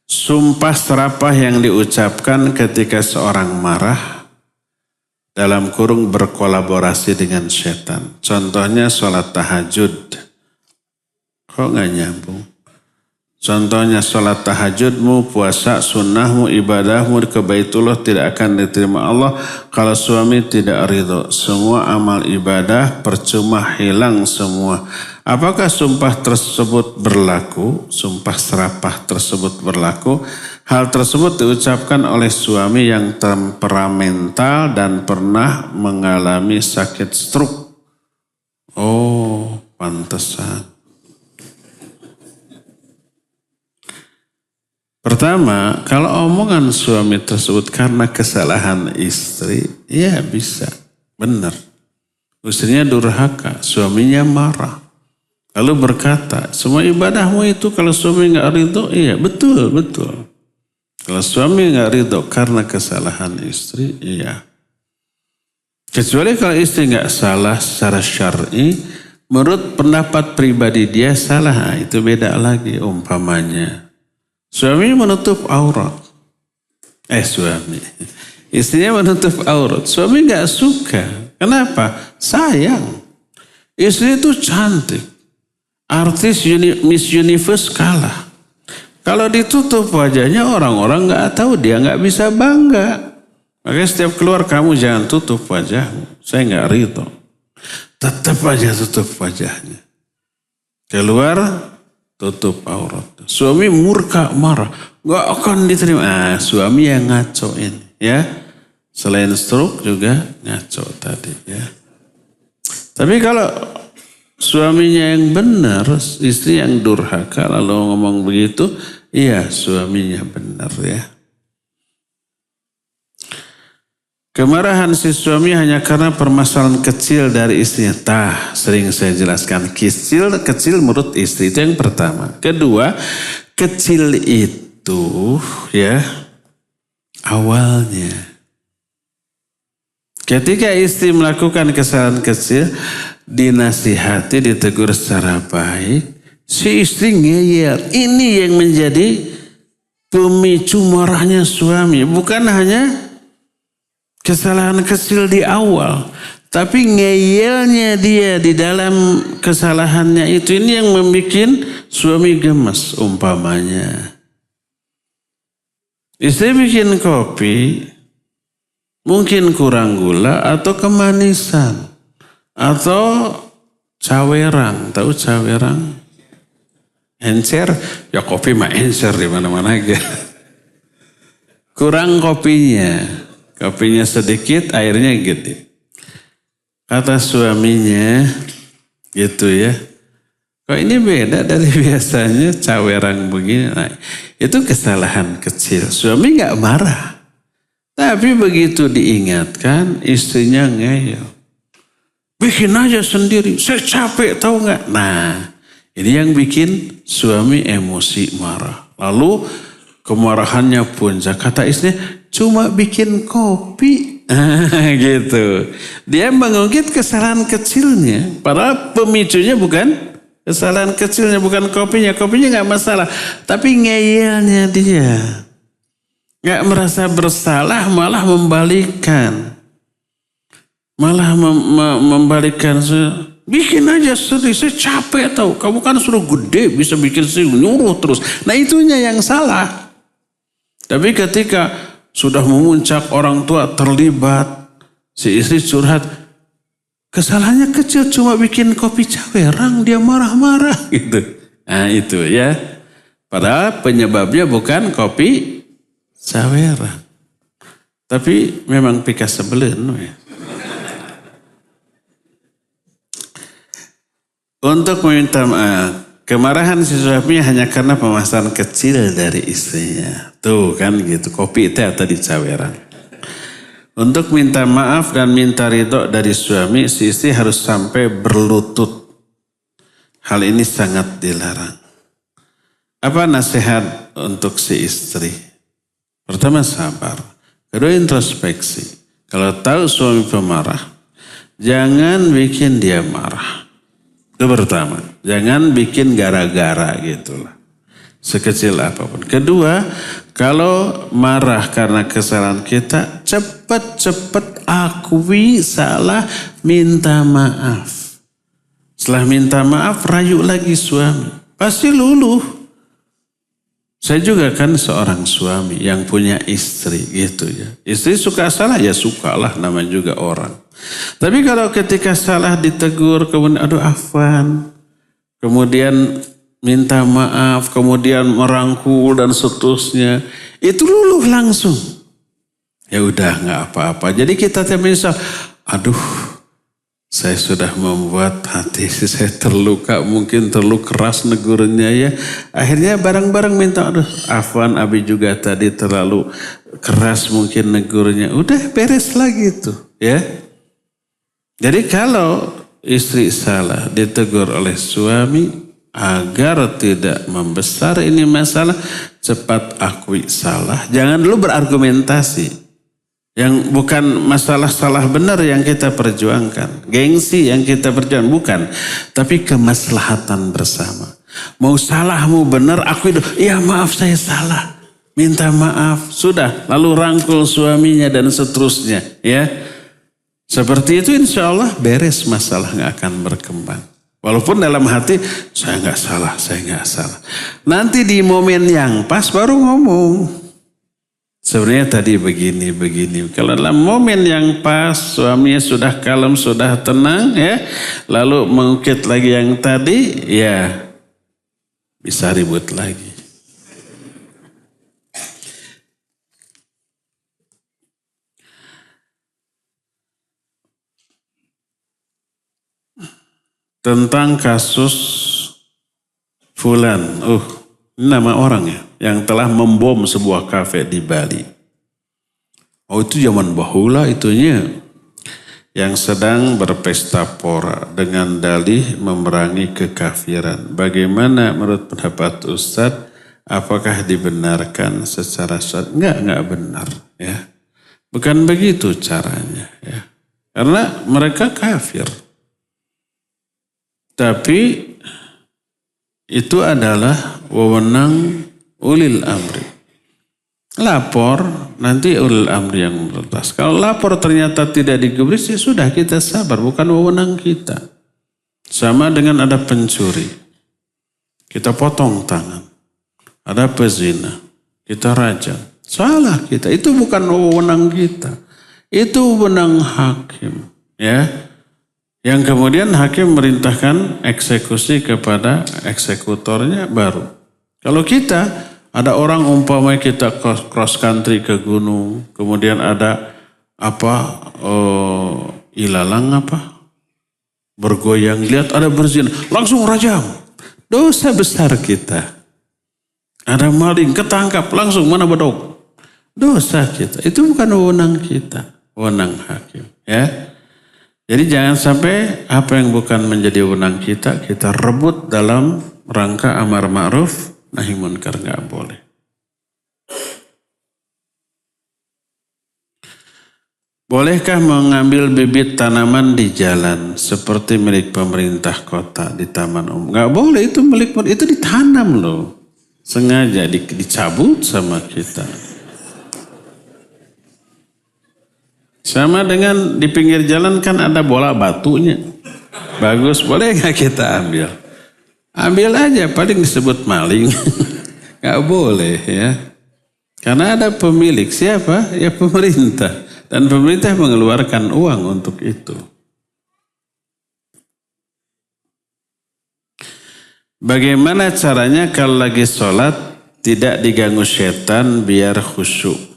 Speaker 2: Sumpah serapah yang diucapkan ketika seorang marah dalam kurung berkolaborasi dengan setan. Contohnya sholat tahajud. Kok gak nyambung? Contohnya sholat tahajudmu, puasa, sunnahmu, ibadahmu ke Baitullah tidak akan diterima Allah kalau suami tidak ridho. Semua amal ibadah percuma, hilang semua. Apakah sumpah tersebut berlaku? Sumpah serapah tersebut berlaku? Hal tersebut diucapkan oleh suami yang temperamental dan pernah mengalami sakit stroke. Oh, pantesan. Pertama, kalau omongan suami tersebut karena kesalahan istri, ya bisa, benar. Istrinya durhaka, suaminya marah. Lalu berkata, semua ibadahmu itu kalau suami nggak ridho, iya betul. Kalau suami nggak ridho karena kesalahan istri, iya. Kecuali kalau istri nggak salah secara syar'i, menurut pendapat pribadi dia salah, itu beda lagi umpamanya. Suami menutup aurat. Istrinya menutup aurat. Suami nggak suka. Kenapa? Sayang. Istri itu cantik. Artis Miss Universe kalah. Kalau ditutup wajahnya orang-orang nggak tahu, dia nggak bisa bangga. Makanya setiap keluar kamu jangan tutup wajahmu. Saya nggak ridho. Tetap aja tutup wajahnya. Keluar tutup aurat. Suami murka, marah. Gak akan diterima. Suami yang ngaco ini. Ya. Selain stroke juga ngaco tadi. Ya. Tapi kalau suaminya yang benar, istri yang durhaka lalu ngomong begitu, iya suaminya benar ya. Kemarahan si suami hanya karena permasalahan kecil dari istrinya. Sering saya jelaskan. Kecil menurut istri itu yang pertama. Kedua, kecil itu ya awalnya. Ketika istri melakukan kesalahan kecil, dinasihati, ditegur secara baik, si istri ngeyel. Ini yang menjadi pemicu marahnya suami. Bukan hanya kesalahan kecil di awal, tapi ngeyelnya dia di dalam kesalahannya itu, ini yang membuat suami gemes. Umpamanya istri bikin kopi mungkin kurang gula atau kemanisan atau cawerang. Tahu cawerang? Encer, ya kopi mah encer di mana-mana aja. Kurang kopinya. Kopinya sedikit, airnya gede. Kata suaminya, gitu ya. Kok ini beda dari biasanya cawerang begini. Nah, itu kesalahan kecil. Suami gak marah. Tapi begitu diingatkan, istrinya ngeyel. Bikin aja sendiri, saya capek tahu gak? Nah, ini yang bikin suami emosi marah. Lalu kemarahannya puncak. Kata istrinya, cuma bikin kopi. Gitu. Dia mengungkit kesalahan kecilnya. Padahal pemicunya bukan kesalahan kecilnya, bukan kopinya. Kopinya gak masalah. Tapi ngeyelnya dia. Gak merasa bersalah, malah membalikkan. Membalikkan. Bikin aja sendiri, saya capek tahu. Kamu kan suruh gede, bisa bikin sendiri, nyuruh terus. Nah itunya yang salah. Tapi ketika sudah memuncak, orang tua terlibat, si istri curhat, kesalahannya kecil, cuma bikin kopi cawerang, dia marah-marah gitu. Nah itu ya. Padahal penyebabnya bukan kopi cawerang. Tapi memang pika sebelen ya. Untuk meminta maaf. Kemarahan si suami hanya karena permasalahan kecil dari istrinya. Tuh kan gitu, kopi itu tadi caweran. Untuk minta maaf dan minta ridho dari suami, si istri harus sampai berlutut. Hal ini sangat dilarang. Apa nasihat untuk si istri? Pertama sabar. Kedua introspeksi. Kalau tahu suami pemarah, jangan bikin dia marah. Itu pertama, jangan bikin gara-gara gitulah. Sekecil apapun. Kedua, kalau marah karena kesalahan kita, cepat-cepat akui salah, minta maaf. Setelah minta maaf, rayu lagi suami. Pasti luluh. Saya juga kan seorang suami yang punya istri gitu ya. Istri suka salah, ya sukalah, namanya juga orang. Tapi kalau ketika salah ditegur, kemudian aduh afwan, kemudian minta maaf, kemudian merangkul dan seterusnya, itu luluh langsung. Ya udah nggak apa-apa. Jadi kita menyesal, aduh saya sudah membuat hati saya terluka, mungkin terlalu keras negurnya ya. Akhirnya bareng-bareng minta, aduh afwan abi juga tadi terlalu keras mungkin negurnya. Udah beres lagi tuh ya. Jadi kalau istri salah ditegur oleh suami agar tidak membesar ini masalah, cepat akui salah. Jangan dulu berargumentasi. Yang bukan masalah salah benar yang kita perjuangkan. Gengsi yang kita perjuangkan. Bukan. Tapi kemaslahatan bersama. Mau salahmu benar, akui dulu. Iya maaf saya salah. Minta maaf. Sudah. Lalu rangkul suaminya dan seterusnya. Ya. Seperti itu insya Allah beres, masalah gak akan berkembang. Walaupun dalam hati saya gak salah. Nanti di momen yang pas baru ngomong. Sebenarnya tadi begini. Kalau dalam momen yang pas suaminya sudah kalem, sudah tenang ya. Lalu mengukit lagi yang tadi ya bisa ribut lagi. tentang kasus Fulan. Ini nama orang ya, yang telah membom sebuah kafe di Bali. Itu zaman bahula itunya. Yang sedang berpesta pora dengan dalih memerangi kekafiran. Bagaimana menurut pendapat Ustadz, apakah dibenarkan secara syar'i? Enggak benar ya. Bukan begitu caranya ya. Karena mereka kafir. Tapi itu adalah wewenang ulil amri. Lapor, nanti ulil amri yang meretas. Kalau lapor ternyata tidak digubris, ya sudah kita sabar, bukan wewenang kita. Sama dengan ada pencuri. Kita potong tangan. Ada pezina. Kita rajam. Salah kita, itu bukan wewenang kita. Itu wewenang hakim. Ya. Yang kemudian hakim merintahkan eksekusi kepada eksekutornya baru. Kalau kita, ada orang umpamanya kita cross country ke gunung, kemudian ada ilalang bergoyang, lihat ada berzina, langsung rajam. Dosa besar kita. Ada maling, ketangkap, langsung mana bedok. Dosa kita, itu bukan wewenang kita, wewenang hakim. Ya. Jadi jangan sampai apa yang bukan menjadi wewenang kita rebut dalam rangka amar ma'ruf, nahi munkar, nggak boleh. Bolehkah mengambil bibit tanaman di jalan seperti milik pemerintah kota di taman umum? Nggak boleh, itu milik itu ditanam loh. Sengaja dicabut sama kita. Sama dengan di pinggir jalan kan ada bola batunya. Bagus, boleh nggak kita ambil? Ambil aja, paling disebut maling. Gak boleh ya. Karena ada pemilik, siapa? Ya pemerintah. Dan pemerintah mengeluarkan uang untuk itu. Bagaimana caranya kalau lagi sholat tidak diganggu setan biar khusyuk?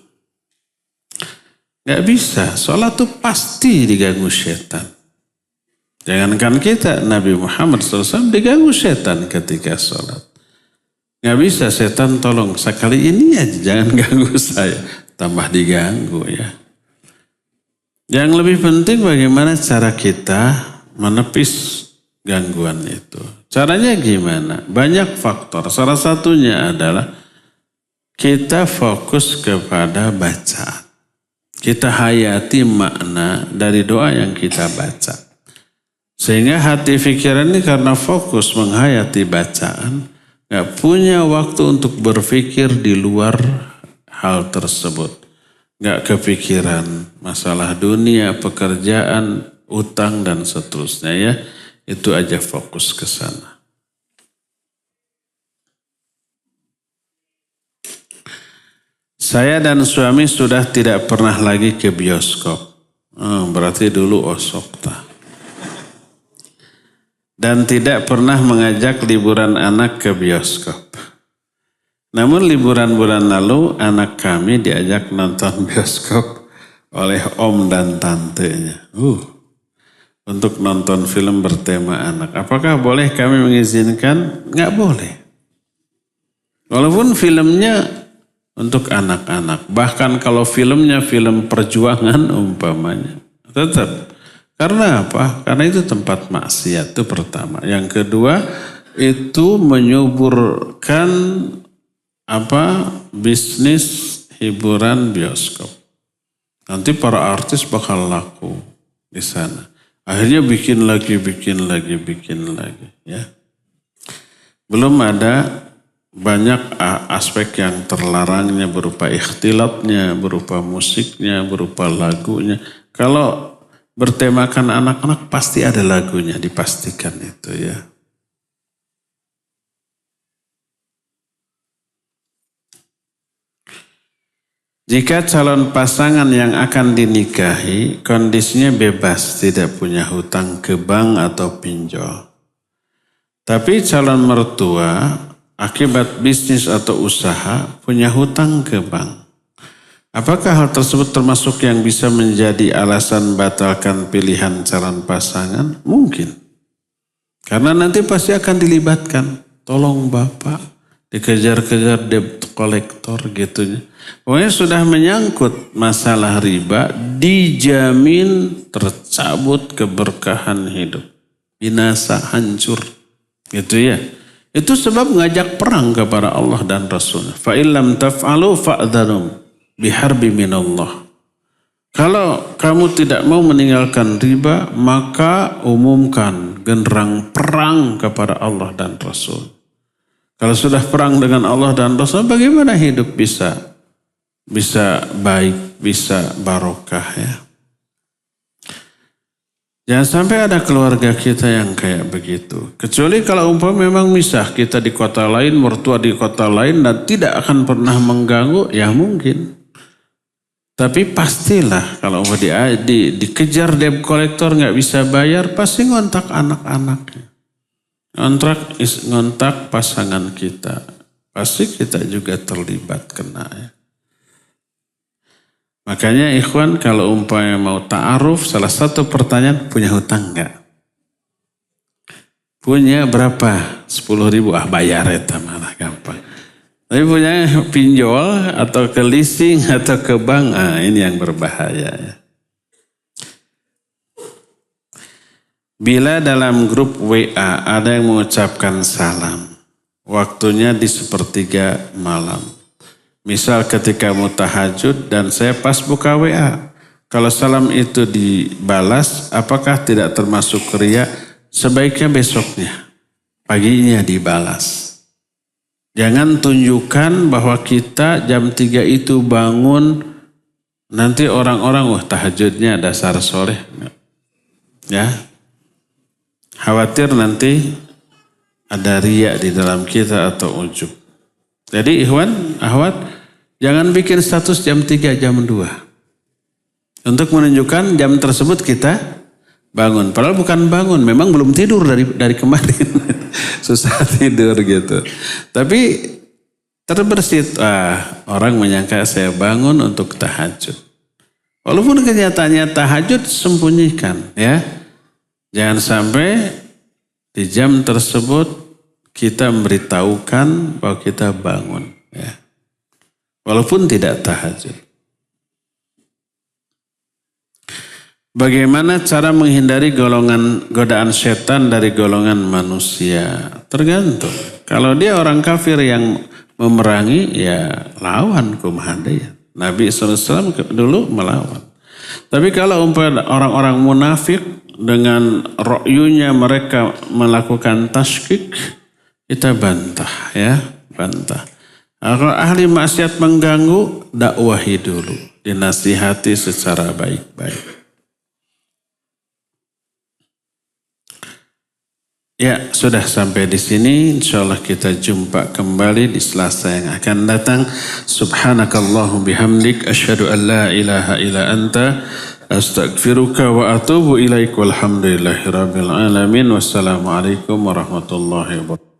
Speaker 2: Gak bisa, sholat tuh pasti diganggu setan. Jangankan kita, Nabi Muhammad SAW diganggu setan ketika sholat. Gak bisa setan tolong, sekali ini aja jangan ganggu saya. Tambah diganggu ya. Yang lebih penting bagaimana cara kita menepis gangguan itu. Caranya gimana? Banyak faktor. Salah satunya adalah kita fokus kepada bacaan. Kita hayati makna dari doa yang kita baca. Sehingga hati pikiran ini karena fokus menghayati bacaan, gak punya waktu untuk berpikir di luar hal tersebut. Gak kepikiran masalah dunia, pekerjaan, utang dan seterusnya ya. Itu aja fokus ke sana. Saya dan suami sudah tidak pernah lagi ke bioskop. Berarti dulu osokta. Dan tidak pernah mengajak liburan anak ke bioskop. Namun liburan bulan lalu anak kami diajak nonton bioskop oleh om dan tantenya. Untuk nonton film bertema anak. Apakah boleh kami mengizinkan? Nggak boleh. Walaupun filmnya untuk anak-anak. Bahkan kalau filmnya film perjuangan umpamanya. Tetap. Karena apa? Karena itu tempat maksiat, itu pertama. Yang kedua, itu menyuburkan bisnis hiburan bioskop. Nanti para artis bakal laku di sana. Akhirnya bikin lagi. Ya. Belum ada banyak aspek yang terlarangnya berupa ikhtilatnya, berupa musiknya, berupa lagunya. Kalau bertemakan anak-anak pasti ada lagunya, dipastikan itu ya. Jika calon pasangan yang akan dinikahi kondisinya bebas, tidak punya hutang ke bank atau pinjol. Tapi calon mertua akibat bisnis atau usaha punya hutang ke bank. Apakah hal tersebut termasuk yang bisa menjadi alasan batalkan pilihan calon pasangan? Mungkin. Karena nanti pasti akan dilibatkan. Tolong Bapak, dikejar-kejar debt collector gitu. Pokoknya sudah menyangkut masalah riba, dijamin tercabut keberkahan hidup. Binasa, hancur. Gitu ya. Itu sebab ngajak perang kepada Allah dan Rasul. Fa illam taf'alu fa'dhanum biharbi minallah. Kalau kamu tidak mau meninggalkan riba, maka umumkan genderang perang kepada Allah dan Rasul. Kalau sudah perang dengan Allah dan Rasul, bagaimana hidup bisa baik, bisa barokah ya. Jangan sampai ada keluarga kita yang kayak begitu. Kecuali kalau memang misah, kita di kota lain, mertua di kota lain dan tidak akan pernah mengganggu, ya mungkin. Tapi pastilah kalau dikejar debt collector nggak bisa bayar, pasti ngontak anak-anaknya. Ngontak pasangan kita. Pasti kita juga terlibat kena ya. Makanya ikhwan kalau umpamanya mau ta'aruf, salah satu pertanyaan, punya hutang nggak? Punya berapa? 10.000, bayar itu malah gampang. Tapi punya pinjol atau ke leasing atau ke bank, ini yang berbahaya ya. Bila dalam grup WA ada yang mengucapkan salam, waktunya di 1/3 malam. Misal ketika mau tahajud dan saya pas buka WA. Kalau salam itu dibalas, apakah tidak termasuk riya? Sebaiknya besoknya, paginya dibalas. Jangan tunjukkan bahwa kita jam 3 itu bangun, nanti orang-orang, tahajudnya dasar soleh. Ya, khawatir nanti ada riya di dalam kita atau ujub. Jadi ikhwan, akhwat, jangan bikin status jam 3, jam 2. Untuk menunjukkan jam tersebut kita bangun. Padahal bukan bangun, memang belum tidur dari kemarin. Susah tidur gitu. Tapi terbersit, orang menyangka saya bangun untuk tahajud. Walaupun kenyataannya tahajud, sembunyikan ya. Jangan sampai di jam tersebut kita memberitahukan bahwa kita bangun ya. Walaupun tidak tahajud. Bagaimana cara menghindari godaan setan dari golongan manusia? Tergantung. Kalau dia orang kafir yang memerangi, ya lawan kumhadaya. Nabi SAW dulu melawan. Tapi kalau orang-orang munafik dengan ro'yunya mereka melakukan tashkik, kita bantah ya, bantah. Kalau ahli maksiat mengganggu, dakwahi dulu, dinasihati secara baik-baik. Ya, sudah sampai di sini. Insyaallah kita jumpa kembali di Selasa yang akan datang. Subhanakallahu bihamdik asyhadu an la ilaha illa anta astaghfiruka wa atubu ilaik. Walhamdulillahirabbil alamin. Wassalamualaikum warahmatullahi wabarakatuh.